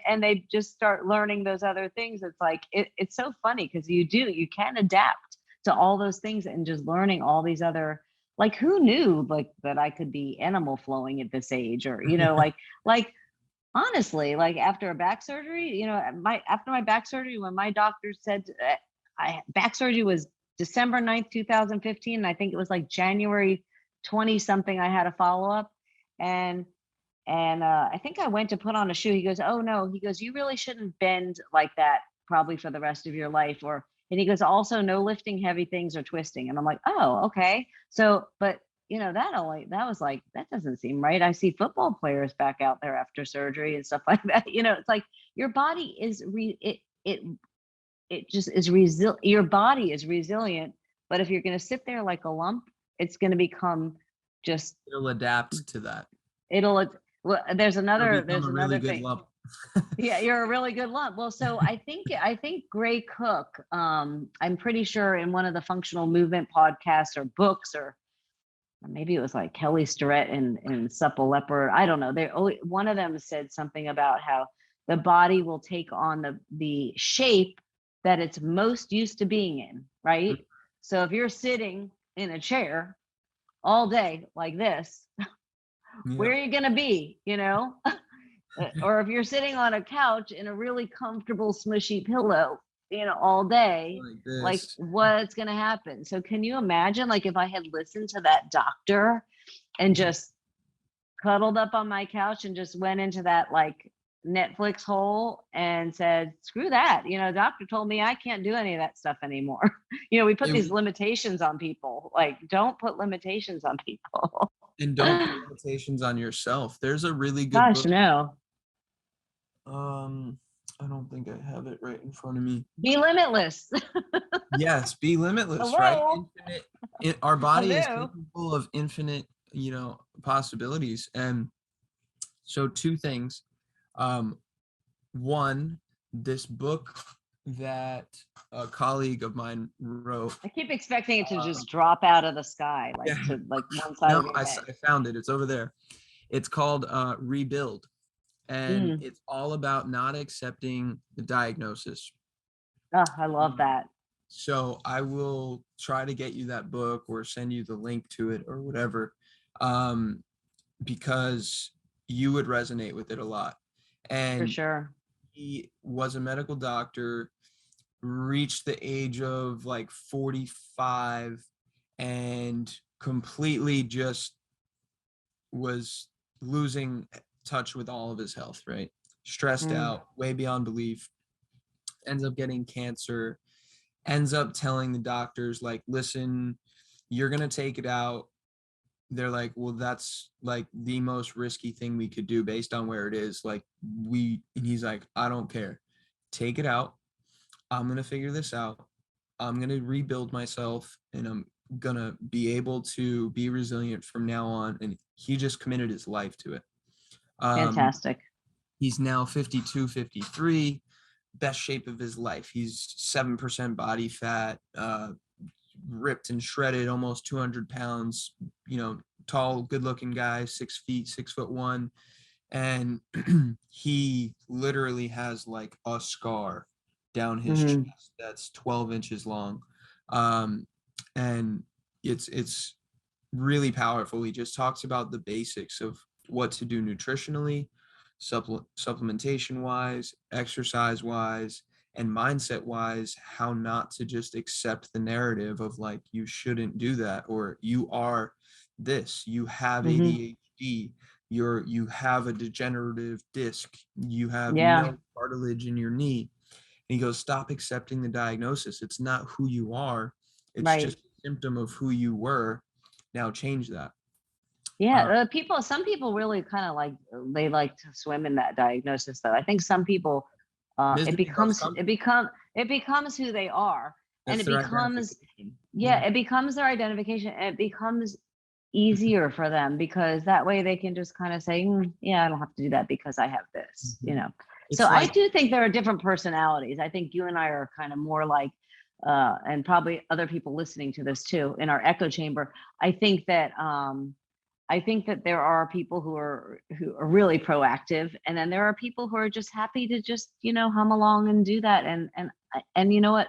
and they just start learning those other things, it's like it's so funny because you can adapt to all those things and just learning all these other, like, who knew like that I could be animal flowing at this age, or like honestly, like after a back surgery, after my back surgery, when my doctor said back surgery was December 9th, 2015, I think it was like January 20 something I had a follow-up, and I think I went to put on a shoe. He goes, oh no, he goes, you really shouldn't bend like that probably for the rest of your life. And he goes, also no lifting heavy things or twisting. And I'm like, oh, okay. So but that was like, that doesn't seem right. I see football players back out there after surgery and stuff like that. It's like your body is it just is your body is resilient. But if you're going to sit there like a lump, it's going to become just, It'll adapt to that. well, there's another really good thing. lump. Yeah, you're a really good lump. Well, so I think Gray Cook, I'm pretty sure in one of the functional movement podcasts or books, or maybe it was like Kelly Starrett and Supple Leopard, I don't know. One of them said something about how the body will take on the shape that it's most used to being in, right? So if you're sitting in a chair all day like this, where are you going to be, or if you're sitting on a couch in a really comfortable smushy pillow, all day, like what's going to happen? So can you imagine, like, if I had listened to that doctor and just cuddled up on my couch and just went into that like Netflix hole and said, screw that, doctor told me I can't do any of that stuff anymore. We put these limitations on people. Like, don't put limitations on people. And don't put limitations on yourself. There's a really good book. No. I don't think I have it right in front of me. Be limitless. Yes, be limitless. Hello? Right? Our body is Hello? capable of infinite, possibilities. And so two things. One, this book that a colleague of mine wrote. I keep expecting it to just drop out of the sky, to like one side of your head. I found it. It's over there. It's called Rebuild. And it's all about not accepting the diagnosis. Oh, I love that. So I will try to get you that book or send you the link to it or whatever, because you would resonate with it a lot. And for sure, he was a medical doctor, reached the age of like 45, and completely just was losing touch with all of his health, right? Stressed out, way beyond belief, ends up getting cancer, ends up telling the doctors, like, listen, you're going to take it out. They're like, well, that's like the most risky thing we could do based on where it is. Like, and he's like, I don't care. Take it out. I'm going to figure this out. I'm going to rebuild myself, and gonna be able to be resilient from now on, and he just committed his life to it. Fantastic. He's now 52, 53, best shape of his life. He's 7% body fat, ripped and shredded, almost 200 pounds, tall, good looking guy, 6 feet, 6'1". And he literally has like a scar down his chest that's 12 inches long. And it's really powerful. He just talks about the basics of what to do nutritionally, supplementation wise, exercise wise, and mindset wise, how not to just accept the narrative of like, you shouldn't do that, or you are this, you have ADHD, you have a degenerative disc, you have Yeah. no cartilage in your knee. And he goes, stop accepting the diagnosis. It's not who you are. It's Right. just a symptom of who you were. Now change that. Yeah, some people really kind of like, they like to swim in that diagnosis though. I think some people Misery loves company. it becomes who they are, and That's it their becomes, identification. yeah, it becomes their identification, and it becomes easier for them because that way they can just kind of say, yeah, I don't have to do that because I have this, It's So I like, do think there are different personalities. I think you and I are kind of more like, and probably other people listening to this too, in our echo chamber. I think that there are people who are really proactive, and then there are people who are just happy to just, hum along and do that. And you know what?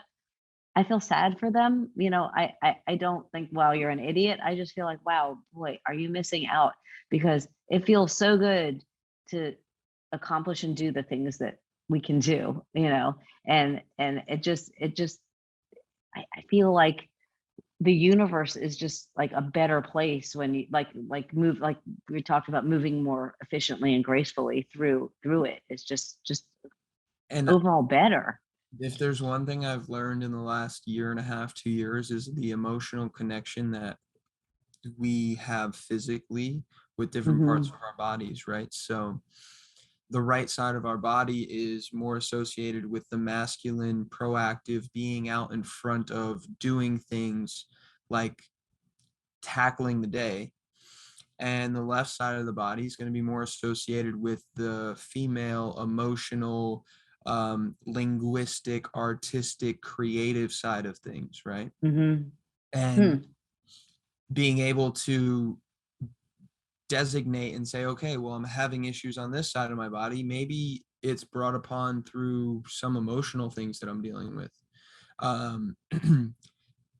I feel sad for them. I don't think, wow, you're an idiot. I just feel like, wow, boy, are you missing out? Because it feels so good to accomplish and do the things that we can do, and I feel like the universe is just like a better place when you like move, like we talked about, moving more efficiently and gracefully through it. It's just and overall better. if there's one thing I've learned in the last year and a half, 2 years, is the emotional connection that we have physically with different parts of our bodies, right? So the right side of our body is more associated with the masculine, proactive, being out in front of, doing things like tackling the day. And the left side of the body is going to be more associated with the female, emotional, linguistic, artistic, creative side of things, right? And being able to designate and say, okay, well, I'm having issues on this side of my body. Maybe it's brought upon through some emotional things that I'm dealing with.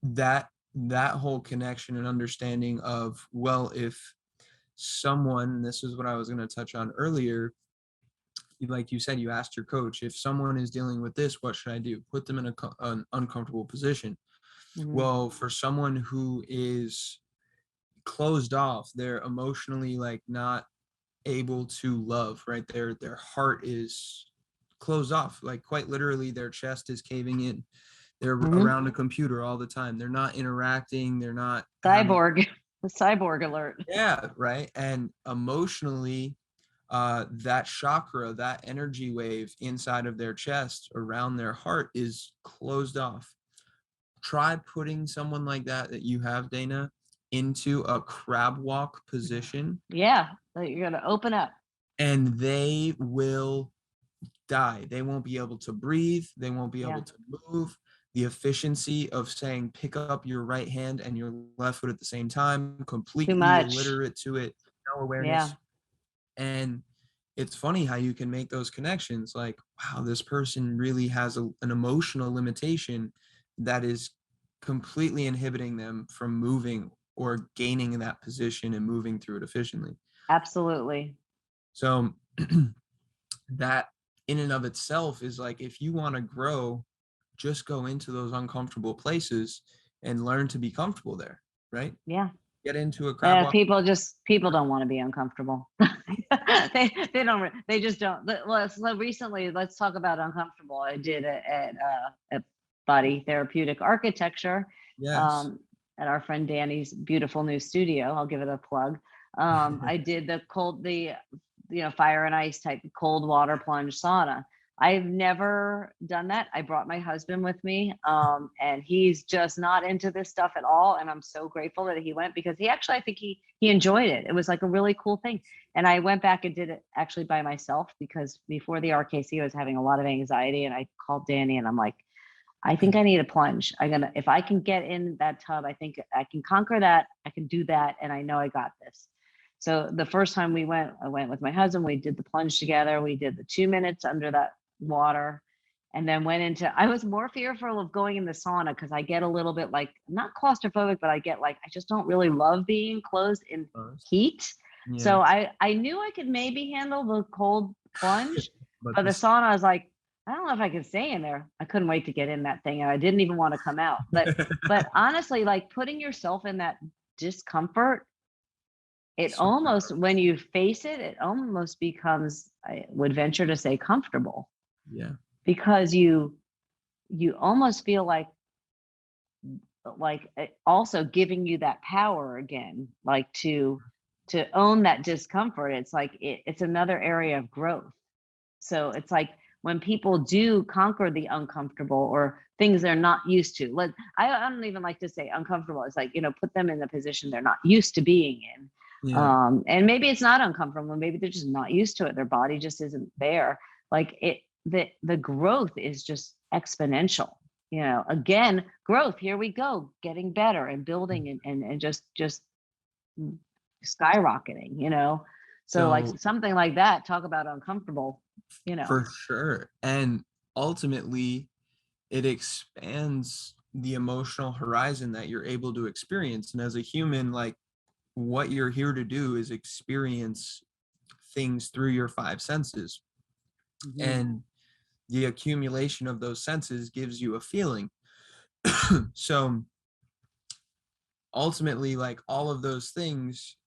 That whole connection and understanding of, well, if someone, this is what I was going to touch on earlier, like you said, you asked your coach, if someone is dealing with this, what should I do? Put them in an uncomfortable position. Well, for someone who is closed off, they're emotionally like not able to love, right? Their heart is closed off, like quite literally their chest is caving in. They're around a computer all the time. They're not interacting. They're not Cyborg, the cyborg alert. Yeah, right. And emotionally, that chakra, that energy wave inside of their chest around their heart is closed off. Try putting someone like that you have, Dana, into a crab walk position. Yeah, you're gonna open up. And they will die. They won't be able to breathe. They won't be able to move. The efficiency of saying pick up your right hand and your left foot at the same time, completely illiterate to it, no awareness. And it's funny how you can make those connections, like, wow, this person really has an emotional limitation that is completely inhibiting them from moving or gaining in that position and moving through it efficiently. Absolutely. So that in and of itself is like, if you want to grow, just go into those uncomfortable places and learn to be comfortable there, right? Yeah. Get into a crab walk. People don't want to be uncomfortable. They just don't. Well, so recently, let's talk about uncomfortable. I did it at Body Therapeutic Architecture. Yes. At our friend Danny's beautiful new studio. I'll give it a plug. I did the fire and ice type cold water plunge sauna. I've never done that. I brought my husband with me, and he's just not into this stuff at all. And I'm so grateful that he went, because he actually, I think he enjoyed it. It was like a really cool thing. And I went back and did it actually by myself, because before the RKC, I was having a lot of anxiety, and I called Danny and I'm like, I think I need a plunge. If I can get in that tub, I think I can conquer that. I can do that. And I know I got this. So the first time I went with my husband, we did the plunge together. We did the 2 minutes under that water, and then I was more fearful of going in the sauna, because I get a little bit like, not claustrophobic, but I get like, I just don't really love being closed in heat. Yeah. So I knew I could maybe handle the cold plunge, but the this- sauna, I was like, I don't know if I can stay in there. I couldn't wait to get in that thing, and I didn't even want to come out. But honestly, like, putting yourself in that discomfort, it So almost, when you face it, it almost becomes, I would venture to say, comfortable, yeah. because you almost feel like it also giving you that power again, like to own that discomfort. It's like it's another area of growth. So it's like, when people do conquer the uncomfortable or things they're not used to, like, I don't even like to say uncomfortable. It's like, put them in the position they're not used to being in. Yeah. And maybe it's not uncomfortable. Maybe they're just not used to it. Their body just isn't there. Like, the growth is just exponential. Again, growth. Here we go, getting better and building, and just skyrocketing. So like, So something like that. Talk about uncomfortable. for sure. And ultimately, it expands the emotional horizon that you're able to experience. And as a human, like, what you're here to do is experience things through your five senses. Mhm. And the accumulation of those senses gives you a feeling. So ultimately, like, all of those things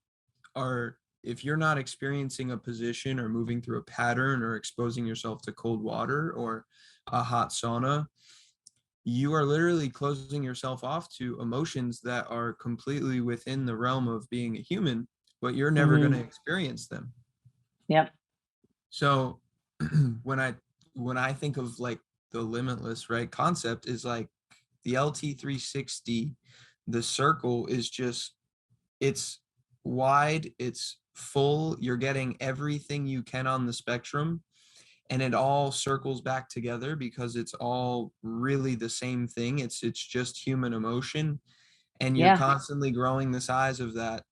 are, if you're not experiencing a position or moving through a pattern or exposing yourself to cold water or a hot sauna, you are literally closing yourself off to emotions that are completely within the realm of being a human, but you're never going to experience them. Yep. So when I think of like the limitless, right, concept is like the LT360, the circle is just, it's wide, it's full, you're getting everything you can on the spectrum, and it all circles back together because it's all really the same thing. It's just human emotion, and you're Yeah. constantly growing the size of that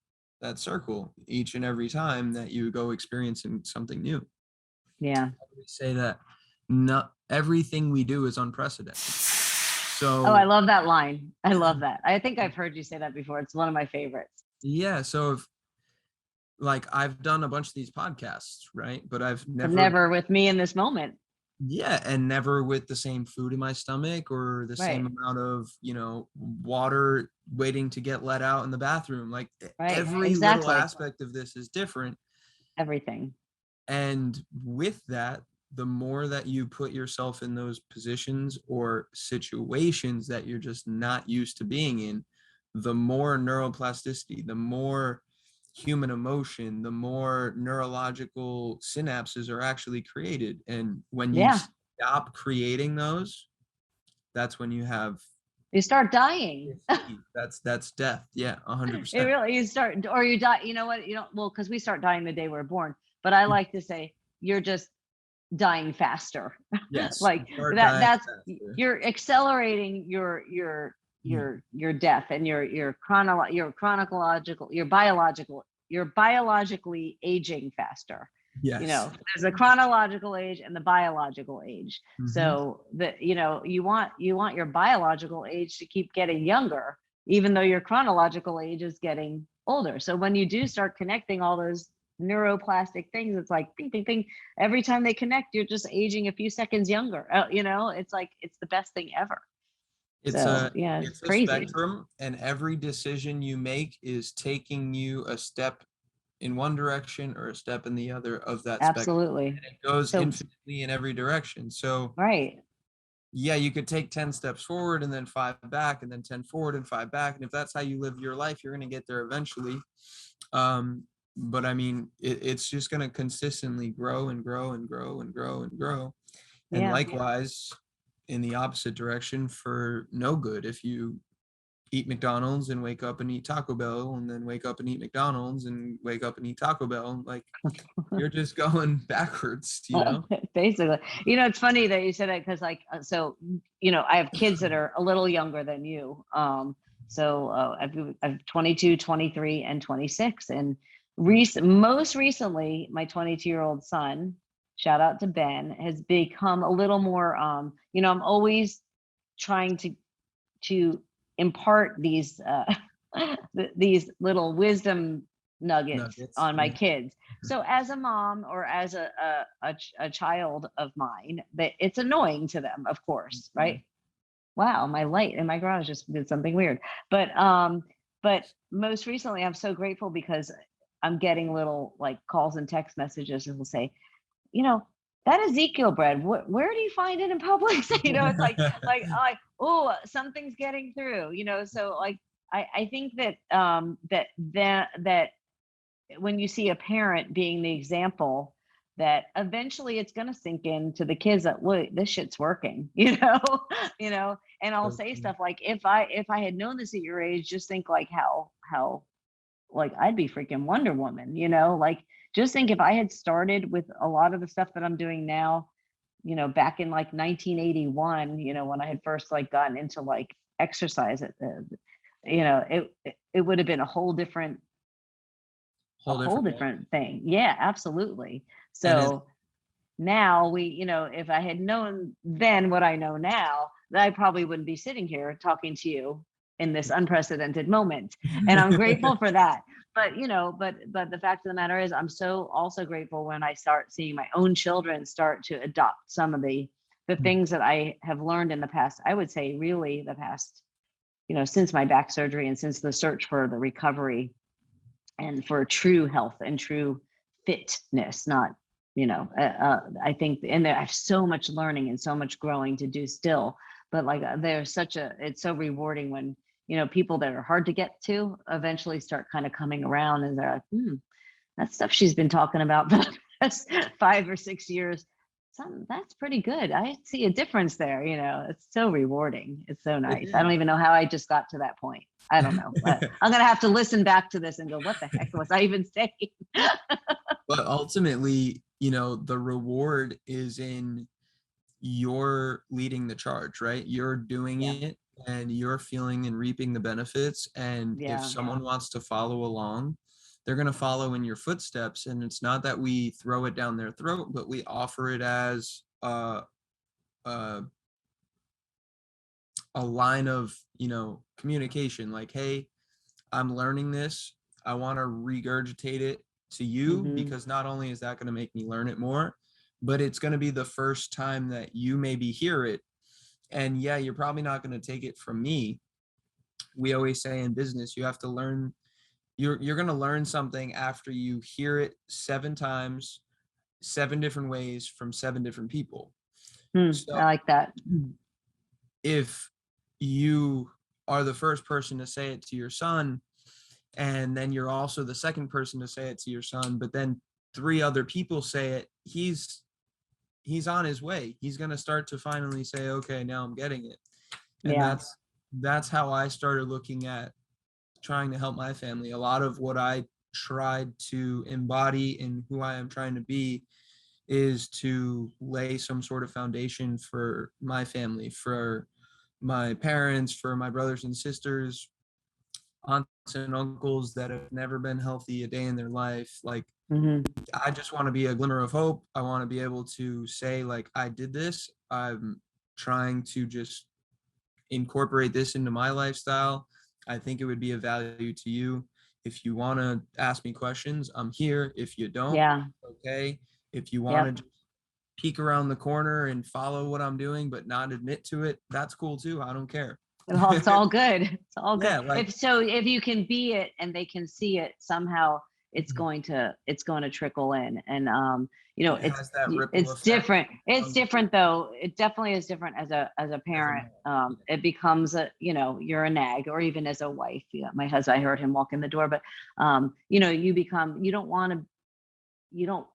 circle each and every time that you go experiencing something new. Yeah. We say that not everything we do is unprecedented. So Oh, I love that line. I love that. I think I've heard you say that before. It's one of my favorites. yeah, so if, like, I've done a bunch of these podcasts, right? But I've But never never with me in this moment. yeah, and never with the same food in my stomach or the same Right. amount of, water waiting to get let out in the bathroom. Like, Right. every little Exactly. aspect of this is different. Everything. And with that, the more that you put yourself in those positions or situations that you're just not used to being in, the more neuroplasticity, the more human emotion, the more neurological synapses are actually created. And when you Yeah. stop creating those, that's when you have You start dying. that's death. Yeah, It 100%. really, you start, or you die. You know what? Well, because we start dying the day we're born. But I like to say, you're just dying faster. Yes, Like, you start dying that's faster. you're accelerating your death, and your chronological, you're biologically aging faster. Yes. There's a chronological age and the biological age. Mhm. So you want your biological age to keep getting younger, even though your chronological age is getting older. So when you do start connecting all those neuroplastic things, it's like bing, bing, bing. Every time they connect, you're just aging a few seconds younger. It's like, it's the best thing ever. It's So a yeah, it's it's a crazy. spectrum, and every decision you make is taking you a step in one direction or a step in the other of that spectrum. Absolutely. And it goes So infinitely in every direction. So right. yeah, you could take 10 steps forward and then 5 back and then 10 forward and 5 back. And if that's how you live your life, you're going to get there eventually. But I mean, it's just going to consistently grow and grow and grow and grow and grow. And Yeah. likewise, in the opposite direction for no good. If you eat McDonald's and wake up and eat Taco Bell, and then wake up and eat McDonald's and wake up and eat Taco Bell, like you're just going backwards, you know? Basically, it's funny that you said that because so, I have kids that are a little younger than you. I've 22, 23, and 26. And most recently, my 22-year-old son, shout out to Ben, has become a little more, I'm always trying to impart these these little wisdom nuggets on my kids. So as a mom or as a child of mine, that it's annoying to them, of course, right? Wow, my light in my garage just did something weird. But most recently, I'm so grateful because I'm getting little like calls and text messages and will say, that Ezekiel bread, where do you find it in Publix? It's like, oh, something's getting through, so like I think that that when you see a parent being the example, that eventually it's going to sink into the kids that, wait, this shit's working, and I'll say stuff like, if I had known this at your age, just think like how like I'd be freaking Wonder Woman, like just think if I had started with a lot of the stuff that I'm doing now, back in like 1981, when I had first like gotten into like exercise, it would have been a whole different thing. Yeah, absolutely. So now if I had known then what I know now, then I probably wouldn't be sitting here talking to you in this unprecedented moment. And I'm grateful for that. But but the fact of the matter is, I'm so also grateful when I start seeing my own children start to adopt some of the things that I have learned in the past. I would say really the past, since my back surgery and since the search for the recovery and for true health and true fitness, not, I think, and I have so much learning and so much growing to do still, but like it's so rewarding when, people that are hard to get to eventually start kind of coming around and they're like, that stuff she's been talking about for the past 5 or 6 years, that's pretty good. I see a difference there. It's so rewarding. It's so nice. I don't even know how I just got to that point. I don't know. I'm going to have to listen back to this and go, what the heck was I even saying? But ultimately, the reward is in you're leading the charge, right? You're doing it and you're feeling and reaping the benefits. And if someone wants to follow along, they're going to follow in your footsteps. And it's not that we throw it down their throat, but we offer it as a line of, communication. Like, hey, I'm learning this. I want to regurgitate it to you because not only is that going to make me learn it more, but it's going to be the first time that you maybe hear it. And yeah, you're probably not going to take it from me. We always say in business, you have to learn, you're going to learn something after you hear it 7 times, 7 different ways from 7 different people. So, I like that. If you are the first person to say it to your son, and then you're also the second person to say it to your son, but then 3 other people say it, he's on his way. He's going to start to finally say, okay, now I'm getting it. And that's how I started looking at trying to help my family. A lot of what I tried to embody in who I am trying to be is to lay some sort of foundation for my family, for my parents, for my brothers and sisters, aunts and uncles that have never been healthy a day in their life. Like, I just want to be a glimmer of hope. I want to be able to say, like, I did this. I'm trying to just incorporate this into my lifestyle. I think it would be of value to you. If you want to ask me questions, I'm here. If you don't, okay. If you want to just peek around the corner and follow what I'm doing, but not admit to it, that's cool too. I don't care. It's all good. It's all good. Yeah, like, if you can be it and they can see it somehow, it's going to trickle in. And it's different. It's different though. It definitely is different as a parent. It becomes you're a nag, or even as a wife. My husband, I heard him walk in the door, but you don't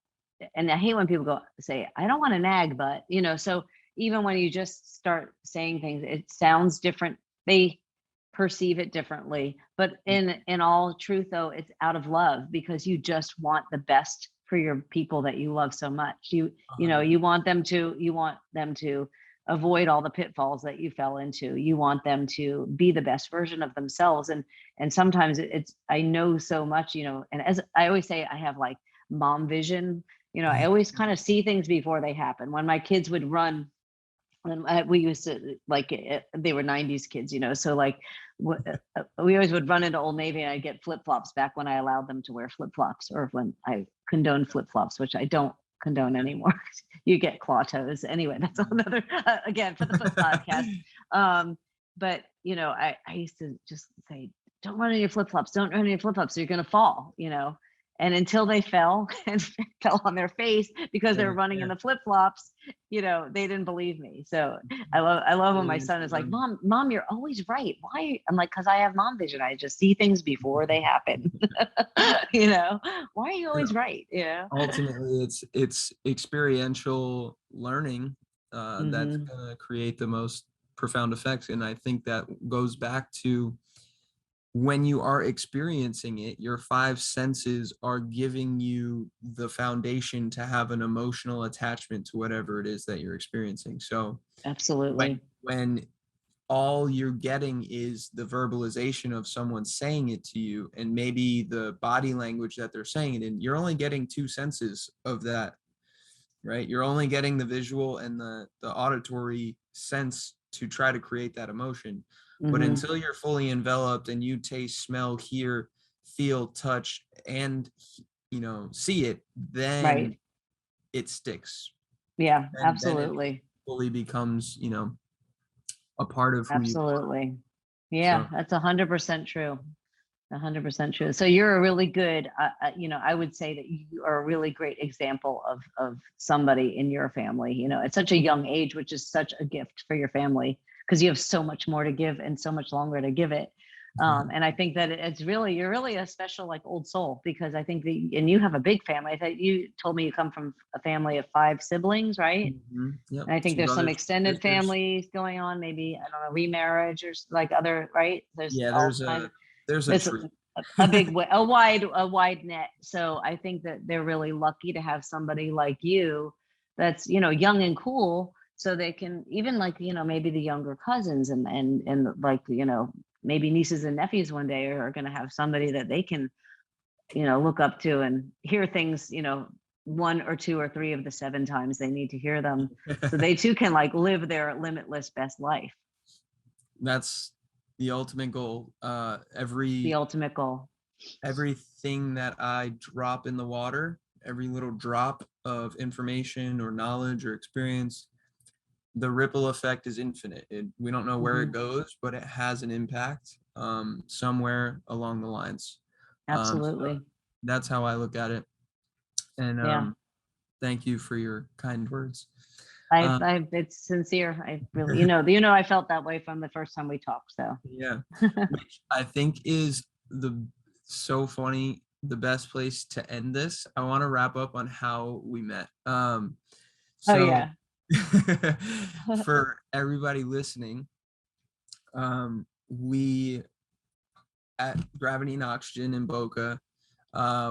and I hate when people say, I don't want to nag, but, so even when you just start saying things, it sounds different. They perceive it differently. But in all truth, though, it's out of love, because you just want the best for your people that you love so much. You want them to avoid all the pitfalls that you fell into. You want them to be the best version of themselves. And sometimes I know so much, and as I always say, I have like mom vision. I always kind of see things before they happen. When my kids would run, and we used to, like, they were 90s kids, so like we always would run into Old Navy, and I'd get flip-flops back when I allowed them to wear flip-flops, or when I condoned flip-flops, which I don't condone anymore. You get claw toes. Anyway, that's another, again, for the foot podcast. But, I used to just say, don't run in your flip-flops. Don't run in your flip-flops. You're going to fall, And until they fell and fell on their face because they were running in the flip-flops, they didn't believe me. So I love when my son is like, mom, you're always right. Why? I'm like, because I have mom vision. I just see things before they happen. Why are you always right? Ultimately, it's experiential learning that's going to create the most profound effects. And I think that goes back to, when you are experiencing it, your five senses are giving you the foundation to have an emotional attachment to whatever it is that you're experiencing. So absolutely, when all you're getting is the verbalization of someone saying it to you, and maybe the body language that they're saying it in, you're only getting two senses of that, right? You're only getting the visual and the auditory sense to try to create that emotion. But until you're fully enveloped and you taste, smell, hear, feel, touch, and see it, then it sticks. Yeah, and absolutely. Then it fully becomes a part of who absolutely. you are. Yeah, So, that's 100% true. 100% true. So you're a really good, I would say that you are a really great example of somebody in your family, at such a young age, which is such a gift for your family, because you have so much more to give and so much longer to give it. And I think that you're really a special, like, old soul, because I think and you have a big family. I thought you told me you come from a family of 5 siblings, right? Yep. And I think 2 there's some brothers, extended sisters. families going on, maybe, I don't know, remarriage, or like other, right? There's a tree. a big, a wide net. So I think that they're really lucky to have somebody like you that's, young and cool, so they can, even, like, maybe the younger cousins and like, maybe nieces and nephews one day are going to have somebody that they can, look up to and hear things, 1 or 2 or 3 of the 7 times they need to hear them, so they too can, like, live their limitless best life. That's the ultimate goal. The ultimate goal. Everything that I drop in the water, every little drop of information or knowledge or experience, the ripple effect is infinite. We don't know where it goes, but it has an impact somewhere along the lines. Absolutely. So that's how I look at it. And thank you for your kind words. It's sincere. I really, I felt that way from the first time we talked. So yeah, which I think is so funny. The best place to end this. I want to wrap up on how we met. For everybody listening, we at Gravity and Oxygen in Boca,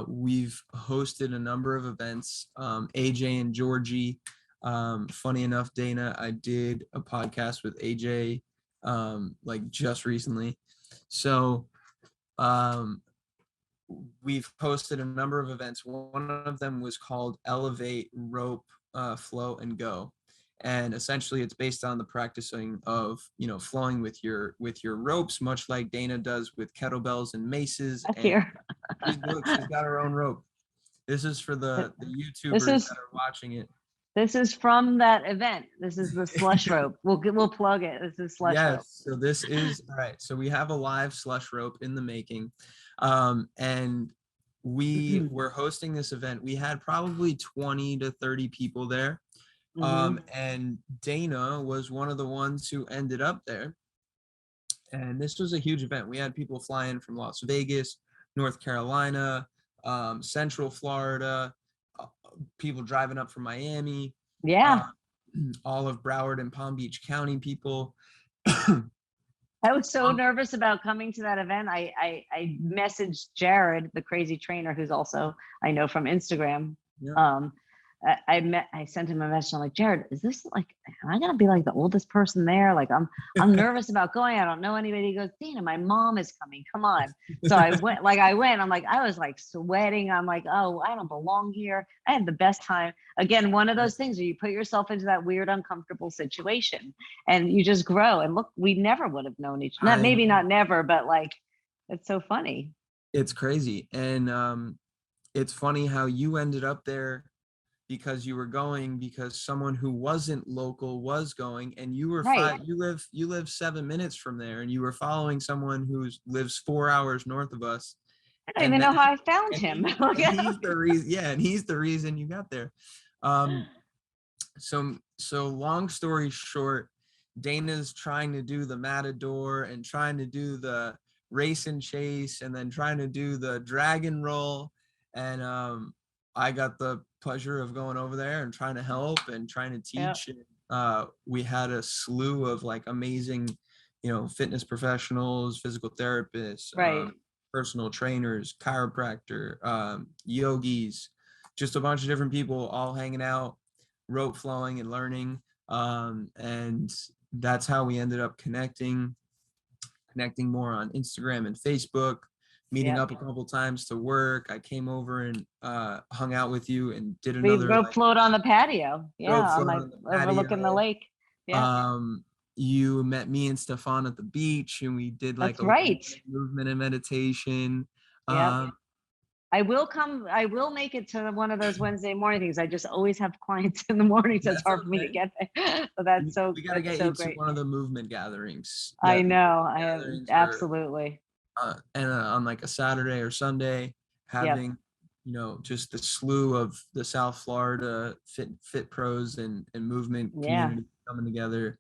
we've hosted a number of events. AJ and Georgie. Funny enough, Dana, I did a podcast with AJ like just recently. So we've hosted a number of events. One of them was called Elevate, Rope, Flow, and Go. And essentially it's based on the practicing of, flowing with your ropes, much like Dana does with kettlebells and maces. And she's got her own rope. This is for the YouTubers that are watching it. This is from that event. This is the slush rope. We'll plug it. This is slush rope. So this is all right. So we have a live slush rope in the making. And we were hosting this event. We had probably 20 to 30 people there. And Dana was one of the ones who ended up there. And this was a huge event. We had people fly in from Las Vegas, North Carolina, Central Florida, people driving up from Miami, Yeah. all of Broward and Palm Beach County people. I was so nervous about coming to that event. I messaged Jared, the crazy trainer, who's also I know from Instagram. Yeah. I sent him a message. I'm like, Jared, is this like, am I gonna be like the oldest person there? Like, I'm nervous about going. I don't know anybody. He goes, Dina, my mom is coming. Come on. So I went. I'm like, I was like sweating. I'm like, oh, I don't belong here. I had the best time. Again, one of those things where you put yourself into that weird, uncomfortable situation, and you just grow. And look, we never would have known each. Maybe not never, but like, it's so funny. It's crazy, and it's funny how you ended up there because you were going because someone who wasn't local was going, and you were Right. you live 7 minutes from there, and you were following someone who lives 4 hours north of us. I don't even know how I found him. And he's the reason, and he's the reason you got there. So long story short, Dana's trying to do the Matador and trying to do the race and chase, and then trying to do the dragon roll, and I got the pleasure of going over there and trying to help and trying to teach. Yep. We had a slew of like amazing, fitness professionals, physical therapists, right. Personal trainers, chiropractor, yogis, just a bunch of different people all hanging out, rope flowing and learning. And that's how we ended up connecting more on Instagram and Facebook, meeting up a couple times to work. I came over and hung out with you and did another rope float on the patio. Yeah, overlooking the lake. Yeah. You met me and Stefan at the beach, and we did like movement and meditation. Yeah. I will make it to one of those Wednesday morning things. I just always have clients in the morning, so it's hard for me to get there. So that's so we gotta get you to one of the movement gatherings. I know. I am absolutely. And on like a Saturday or Sunday, having just the slew of the South Florida fit pros and movement community coming together.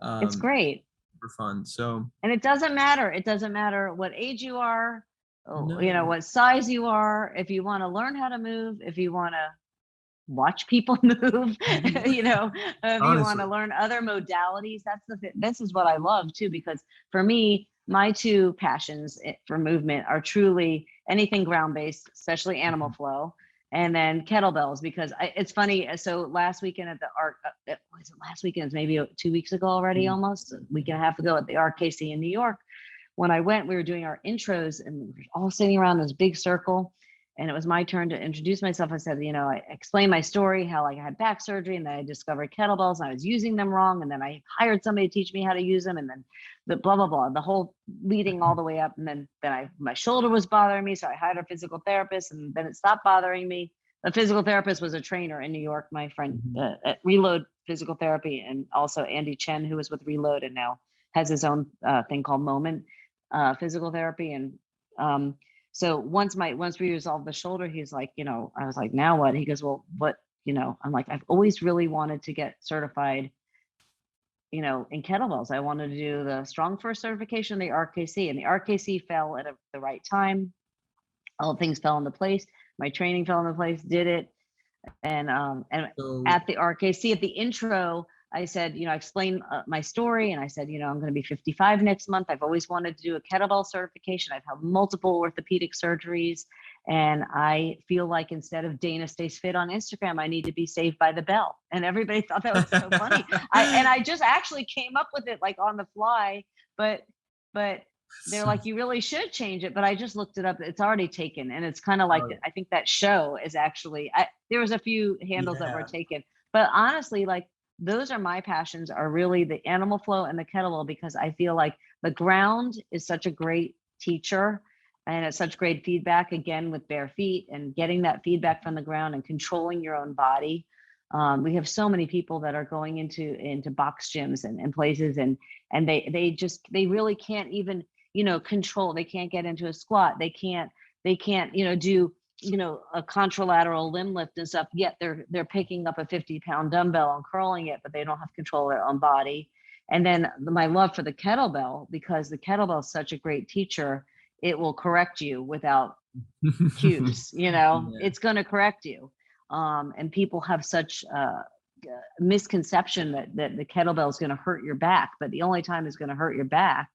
It's great. For fun. So, and it doesn't matter what age you are, what size you are. If you want to learn how to move, if you want to watch people move, if you want to learn other modalities, this is what I love too, because for me, my two passions for movement are truly anything ground-based, especially animal flow, and then kettlebells, because it's funny. So last weekend at the was it last weekend? It's maybe 2 weeks ago already, almost a week and a half ago at the RKC in New York. When I went, we were doing our intros and we were all sitting around this big circle. And it was my turn to introduce myself. I said, I explained my story, how I had back surgery and then I discovered kettlebells and I was using them wrong. And then I hired somebody to teach me how to use them. And then the blah, blah, blah, the whole leading all the way up. And then my shoulder was bothering me. So I hired a physical therapist and then it stopped bothering me. The physical therapist was a trainer in New York, my friend at Reload Physical Therapy, and also Andy Chen, who was with Reload and now has his own thing called Moment Physical Therapy. And so once we resolved the shoulder, he's like, I was like, now what? He goes, well, what, I'm like, I've always really wanted to get certified, in kettlebells. I wanted to do the Strong First certification, the RKC, and the RKC fell at the right time. All things fell into place. My training fell into place, did it. And at the RKC, at the intro, I said, I explained my story and I said, I'm going to be 55 next month. I've always wanted to do a kettlebell certification. I've had multiple orthopedic surgeries. And I feel like instead of Dana Stays Fit on Instagram, I need to be Saved by the Bell. And everybody thought that was so funny. I just actually came up with it like on the fly, but they're like, you really should change it. But I just looked it up. It's already taken. And it's kind of like, I think that show is actually, there was a few handles that were taken, but honestly, like, those are my passions, are really the animal flow and the kettlebell, because I feel like the ground is such a great teacher and it's such great feedback, again, with bare feet and getting that feedback from the ground and controlling your own body. We have so many people that are going into box gyms and places and they really can't even, control. They can't get into a squat. They can't, do, a contralateral limb lift and stuff, yet they're picking up a 50-pound dumbbell and curling it, but they don't have control of their own body. And then my love for the kettlebell, because the kettlebell is such a great teacher, it will correct you without cues, it's going to correct you. And people have such misconception that the kettlebell is going to hurt your back, but the only time it's going to hurt your back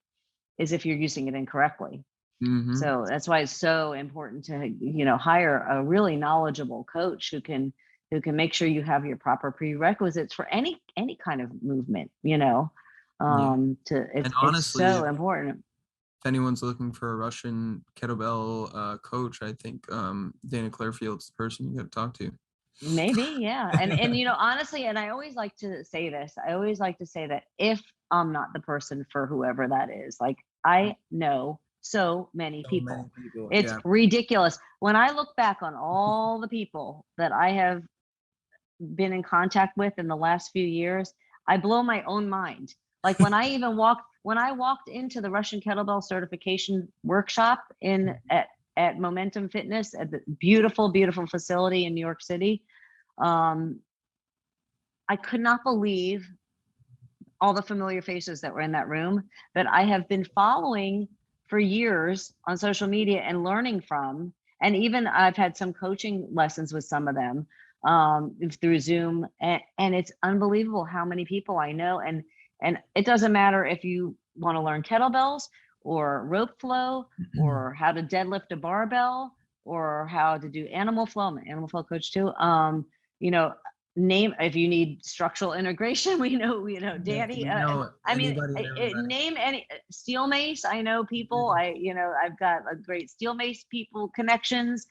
is if you're using it incorrectly. Mm-hmm. So that's why it's so important to, hire a really knowledgeable coach who can make sure you have your proper prerequisites for any kind of movement, And it's honestly, so important. If anyone's looking for a Russian kettlebell coach, I think Dana Clarfield's the person you got to talk to. Maybe, yeah. And honestly, and I always like to say this, that if I'm not the person for whoever that is, like I know so many people. It's ridiculous. When I look back on all the people that I have been in contact with in the last few years, I blow my own mind. Like when I walked into the Russian kettlebell certification workshop at Momentum Fitness at the beautiful, beautiful facility in New York City, I could not believe all the familiar faces that were in that room that I have been following for years on social media and learning from. And even I've had some coaching lessons with some of them through Zoom. And it's unbelievable how many people I know. And it doesn't matter if you want to learn kettlebells or rope flow or how to deadlift a barbell or how to do animal flow. I'm an animal flow coach too. Name if you need structural integration, we know Danny. Name any steel mace. I know people. I've got a great steel mace people connections.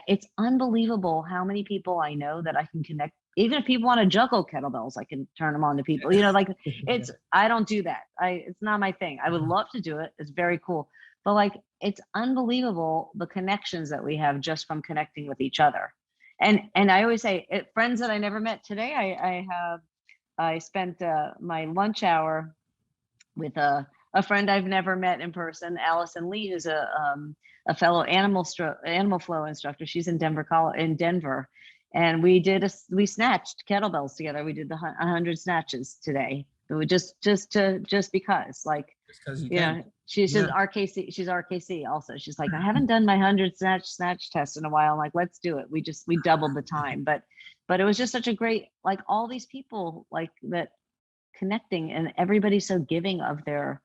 It's unbelievable how many people I know that I can connect. Even if people want to juggle kettlebells, I can turn them on to people. I don't do that. It's not my thing. I would love to do it. It's very cool, but it's unbelievable the connections that we have just from connecting with each other. And I always say, friends that I never met today. I spent my lunch hour with a friend I've never met in person, Allison Lee, who's a fellow animal flow instructor. She's in Denver, and we snatched kettlebells together. We did the 100 snatches today. It was just because, she's RKC. She's RKC also. She's like, I haven't done my 100 snatch test in a while. I'm like, let's do it. We doubled the time, but it was just such a great, all these people that connecting, and everybody's so giving of their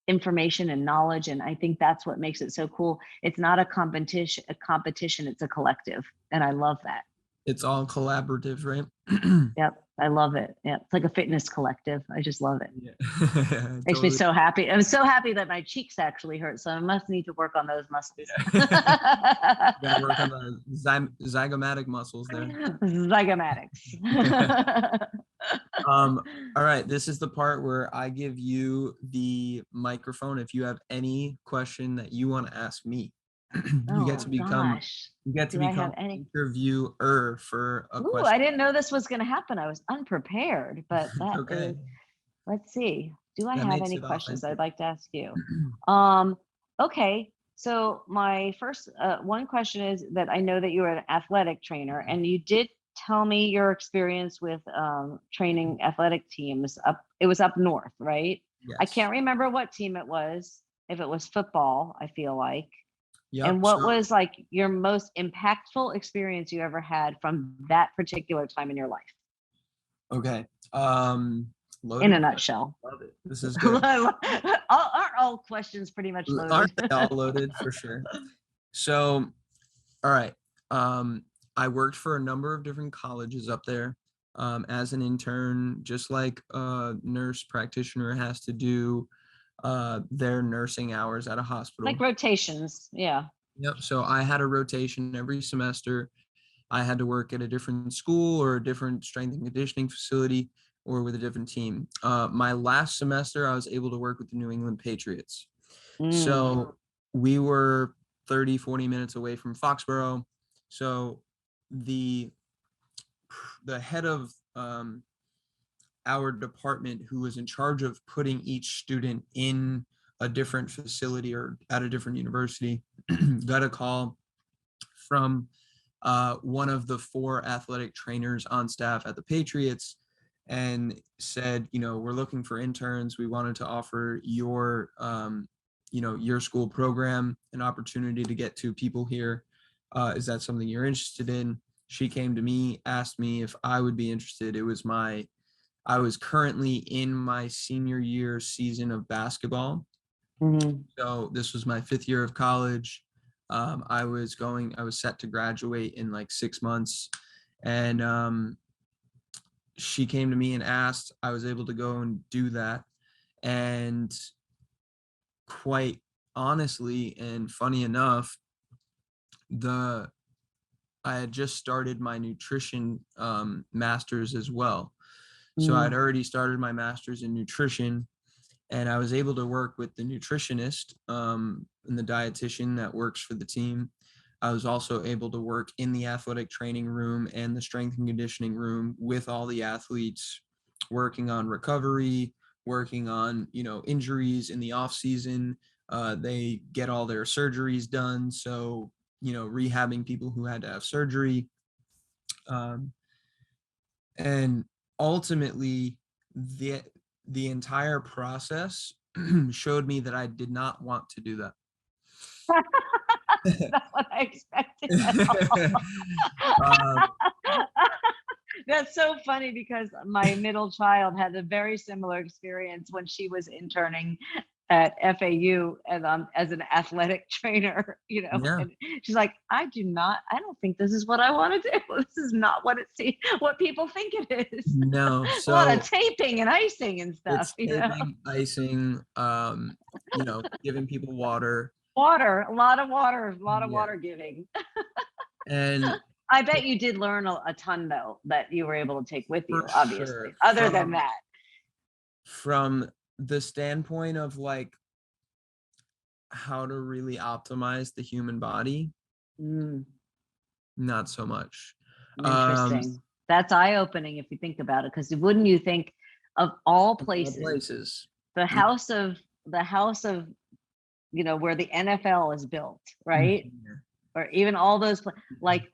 information and knowledge. And I think that's what makes it so cool. It's not a competition, it's a collective. And I love that. It's all collaborative, right? Yep. I love it. Yeah. It's like a fitness collective. I just love it. Yeah. Makes me so happy. I'm so happy that my cheeks actually hurt. So I must need to work on those muscles. Yeah. You gotta work on the zygomatic muscles there. Zygomatics. All right. This is the part where I give you the microphone. If you have any question that you want to ask me, you get to become interviewer for a question. I didn't know this was going to happen. I was unprepared, but that okay. Let's see. Do I have any questions I'd like to ask you? Okay. So my first one question is that I know that you were an athletic trainer, and you did tell me your experience with training athletic teams it was up north, right? Yes. I can't remember what team it was. If it was football, I feel like. Yep, and what was your most impactful experience you ever had from that particular time in your life? Okay. In a nutshell. Love it. This is good. Aren't all questions pretty much loaded? Aren't they all loaded? For sure. So, all right. I worked for a number of different colleges up there as an intern, just like a nurse practitioner has to do their nursing hours at a hospital. Like rotations. Yeah. Yep. So I had a rotation every semester. I had to work at a different school or a different strength and conditioning facility or with a different team. My last semester, I was able to work with the New England Patriots. So we were 30, 40 minutes away from Foxborough. So the head of our department, who was in charge of putting each student in a different facility or at a different university, got a call from one of the 4 athletic trainers on staff at the Patriots and said, we're looking for interns. We wanted to offer your school program an opportunity to get 2 people here Is that something you're interested in? She came to me, asked me if I would be interested. I was currently in my senior year season of basketball. Mm-hmm. So this was my 5th year of college. I was set to graduate in like 6 months. And she came to me and asked. I was able to go and do that. And quite honestly and funny enough, I had just started my nutrition master's as well. So I'd already started my master's in nutrition, and I was able to work with the nutritionist and the dietitian that works for the team. I was also able to work in the athletic training room and the strength and conditioning room with all the athletes, working on recovery, working on, injuries in the off season. They get all their surgeries done. So, rehabbing people who had to have surgery. And ultimately, the entire process showed me that I did not want to do that. That's not what I expected at all. That's so funny because my middle child had a very similar experience when she was interning at FAU and as an athletic trainer, Yeah. and she's like, I don't think this is what I want to do. This is not what people think it is. No, A lot of taping and icing and stuff. It's taping, icing, giving people water. A lot of water giving. And I bet you did learn a ton though that you were able to take with you, obviously. Sure. Other than that. From the standpoint of like how to really optimize the human body, not so much. Interesting. That's eye-opening if you think about it, because wouldn't you think of all places, the house of where the NFL is built, right? Mm-hmm. Or even all those like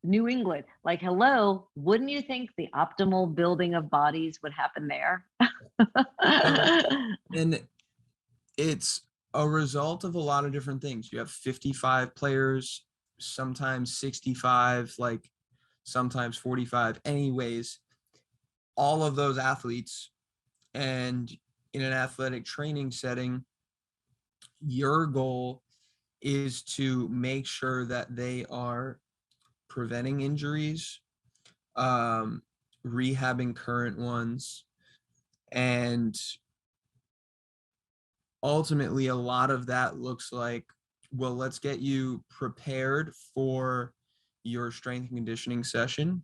New England, like, hello, wouldn't you think the optimal building of bodies would happen there? And it's a result of a lot of different things. You have 55 players, sometimes 65, like sometimes 45. Anyways, all of those athletes, and in an athletic training setting, your goal is to make sure that they are preventing injuries, rehabbing current ones, and ultimately a lot of that looks like, well, let's get you prepared for your strength and conditioning session,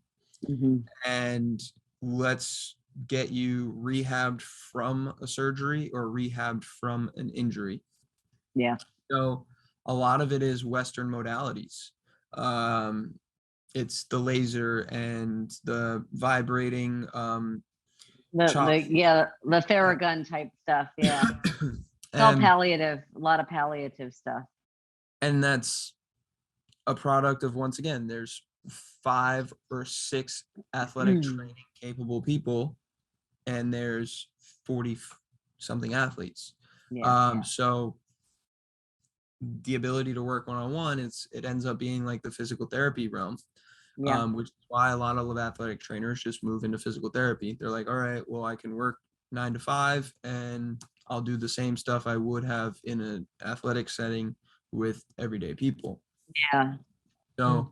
and let's get you rehabbed from a surgery or rehabbed from an injury. Yeah. So a lot of it is Western modalities. It's the laser and the vibrating. The Theragun type stuff. Yeah. It's all palliative, a lot of palliative stuff. And that's a product of, once again, there's 5 or 6 athletic training capable people, and there's 40 something athletes. So the ability to work one-on-one, it ends up being like the physical therapy realm, which is why a lot of athletic trainers just move into physical therapy. They're like, all right, well, I can work 9 to 5 and I'll do the same stuff I would have in an athletic setting with everyday people. Yeah. So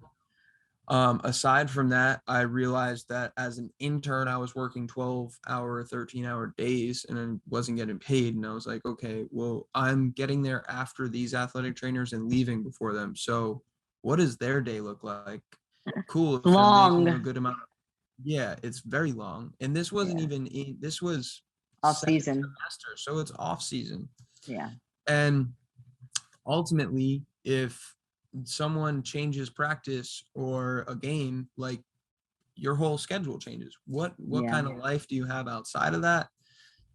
aside from that, I realized that as an intern, I was working 12-hour, 13-hour days and I wasn't getting paid. And I was like, okay, well, I'm getting there after these athletic trainers and leaving before them. So what does their day look like? Cool. If long. they're making a good amount. Yeah, it's very long. And this wasn't this was off season semester, so it's off season. Yeah. And ultimately, if someone changes practice or a game, like, your whole schedule changes. What kind of life do you have outside of that?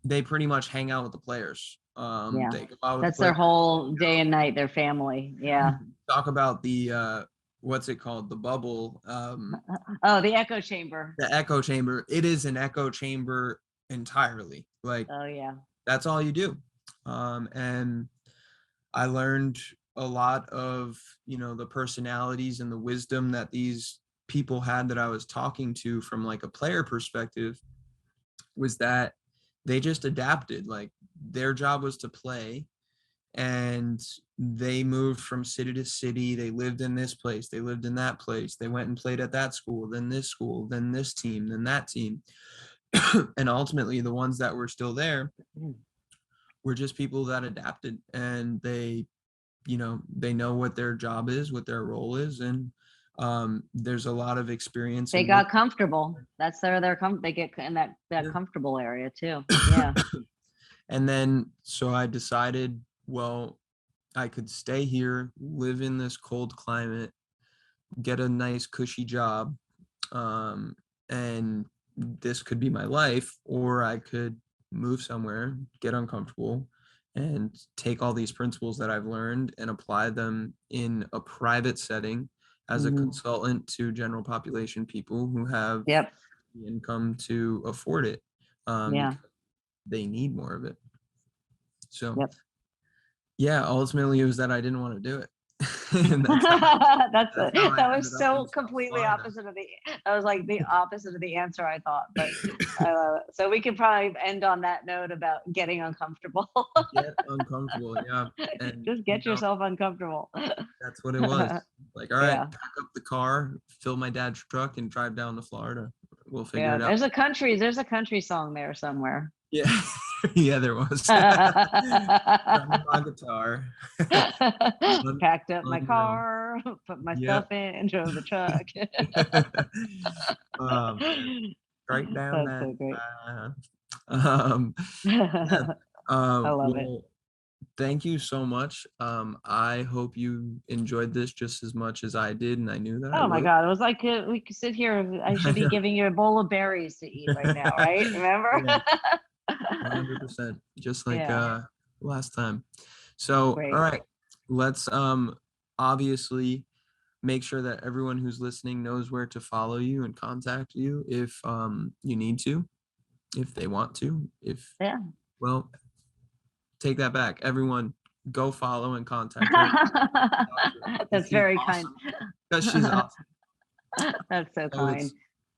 They pretty much hang out with the players. They go out with that's their whole day and night, their family. Yeah. Talk about the what's it called? The bubble. The echo chamber. The echo chamber. It is an echo chamber entirely. Like, oh yeah, that's all you do. And I learned a lot of, the personalities and the wisdom that these people had that I was talking to from like a player perspective was that they just adapted. Like their job was to play, and they moved from city to city. They lived in this place, they lived in that place, they went and played at that school, then this school, then this team, then that team. And ultimately the ones that were still there were just people that adapted, and they know what their job is, what their role is, and there's a lot of experience. They got comfortable. That's they get in that Yeah. comfortable area too. Yeah. And then so I decided, well, I could stay here, live in this cold climate, get a nice cushy job, and this could be my life, or I could move somewhere, get uncomfortable, and take all these principles that I've learned and apply them in a private setting as a consultant to general population people who have Yep. the income to afford it. Yeah. Because they need more of it. So Yep. yeah, ultimately it was that I didn't want to do it. And that was so in completely Florida. opposite of that was like the opposite of the answer I thought, but so we could probably end on that note about getting uncomfortable. Get uncomfortable, yeah. And Just get yourself uncomfortable. that's what it was. Like, all right, Yeah. pack up the car, fill my dad's truck, and drive down to Florida. We'll figure Yeah, it out. there's a country song there somewhere. Yeah. Yeah, there was. Found my guitar. Packed up my Unreal. car, put my stuff in, drove the truck. Right down That's that. so great. Yeah. I love it. Well, thank you so much. I hope you enjoyed this just as much as I did, and I knew that I Oh my would. God, it was like we could sit here. I should be giving you a bowl of berries to eat right now, right? Remember? Yeah, 100%, just like Yeah. last time. So, Great. all right, let's obviously make sure that everyone who's listening knows where to follow you and contact you if you need to, if they want to, Yeah. well, take that back. Everyone, go follow and contact her. That's very kind. Because she's awesome. That's so kind.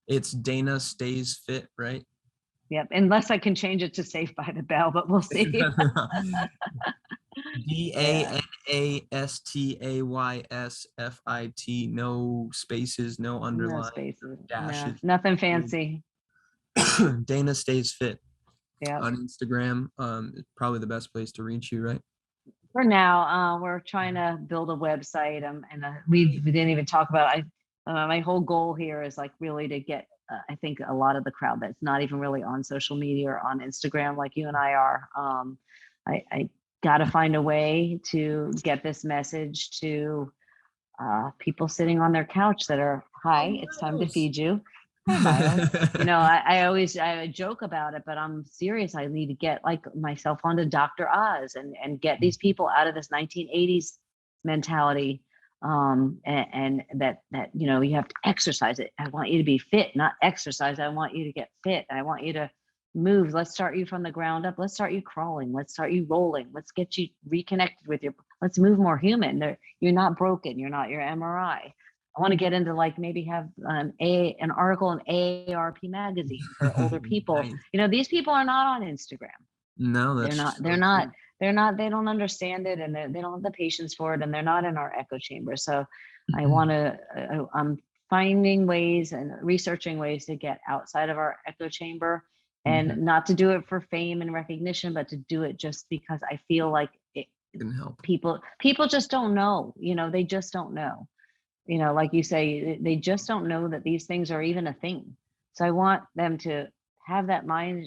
It's Dana Stays Fit, right? Yep. Unless I can change it to Safe by the Bell, but we'll see. DANASTAYSFIT. No spaces, no underline, No spaces. dashes. Nothing fancy. Dana Stays Fit. Yeah. On Instagram, probably the best place to reach you, right? For now, we're trying to build a website, and we didn't even talk about. My whole goal here is like really to get. I think a lot of the crowd that's not even really on social media or on Instagram like you and I are. I got to find a way to get this message to people sitting on their couch that are, hi, it's time to feed you. Hi, Miles. I joke about it, but I'm serious. I need to get like myself onto Dr. Oz and get these people out of this 1980s mentality. And that you have to exercise it. I want you to be fit, not exercise. I want you to get fit. I want you to move. Let's start you from the ground up. Let's start you crawling. Let's start you rolling. Let's get you reconnected with let's move more human. You're not broken. You're not your MRI. I want to get into like maybe have an article in AARP magazine for older people. Nice. These people are not on Instagram. No, they're not. They don't understand it, and they don't have the patience for it, and they're not in our echo chamber. So I want to. I'm finding ways and researching ways to get outside of our echo chamber, and not to do it for fame and recognition, but to do it just because I feel like it can help. People just don't know. They just don't know. Like you say, they just don't know that these things are even a thing. So I want them to have that mind.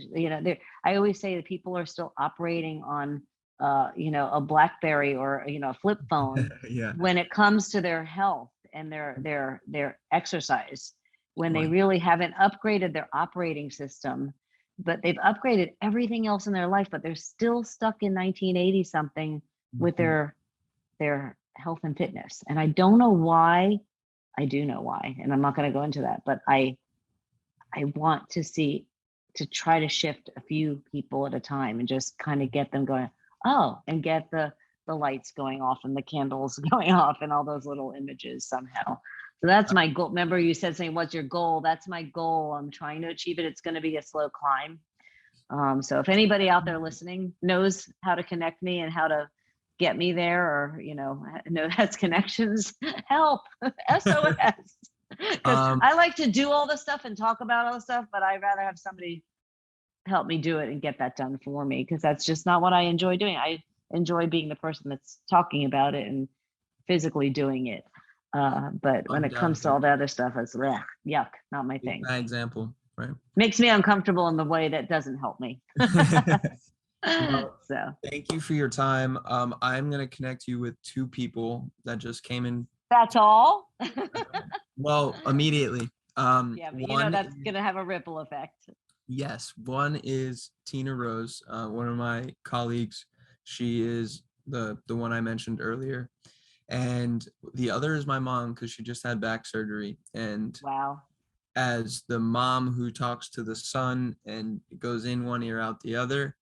I always say that people are still operating on, a BlackBerry or a flip phone Yeah. when it comes to their health and their exercise, when they really haven't upgraded their operating system, but they've upgraded everything else in their life, but they're still stuck in 1980 something with their health and fitness. And I don't know why. I do know why, and I'm not going to go into that, but I want to try to shift a few people at a time and just kind of get them going, and get the the lights going off and the candles going off and all those little images somehow. So that's my goal. Remember you said saying, what's your goal? That's my goal. I'm trying to achieve it. It's going to be a slow climb. So if anybody out there listening knows how to connect me and how to get me there, or, has connections, help, SOS. Because I like to do all the stuff and talk about all the stuff, but I'd rather have somebody help me do it and get that done for me, because that's just not what I enjoy doing. I enjoy being the person that's talking about it and physically doing it. But when it comes to all the other stuff, it's yuck, not my thing. Bad example, right? Makes me uncomfortable in the way that doesn't help me. Well, so thank you for your time. I'm going to connect you with two people that just came in. That's all? Well, immediately. Yeah, but that's going to have a ripple effect. Yes. One is Tina Rose, one of my colleagues. She is the one I mentioned earlier. And the other is my mom, because she just had back surgery. And wow. As the mom who talks to the son and goes in one ear out the other,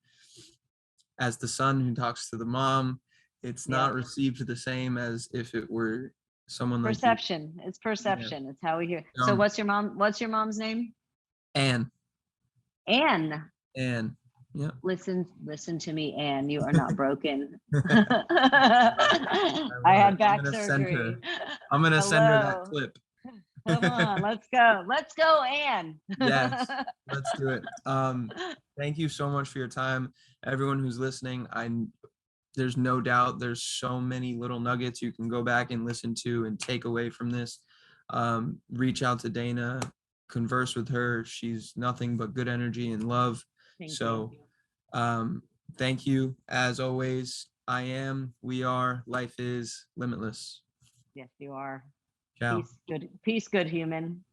as the son who talks to the mom, it's not received the same as if it were someone like perception. It's perception. It's how we hear. So what's your mom's name? Anne. Anne. Yeah. Listen to me, Anne. You are not broken. I had back surgery. I'm gonna send her that clip. Come on, let's go, Anne. Yes, let's do it. Thank you so much for your time, everyone who's listening. There's no doubt there's so many little nuggets you can go back and listen to and take away from this. Reach out to Dana, converse with her. She's nothing but good energy and love. Thank you. As always, we are, life is limitless. Yes, you are. Ciao. Peace, good human.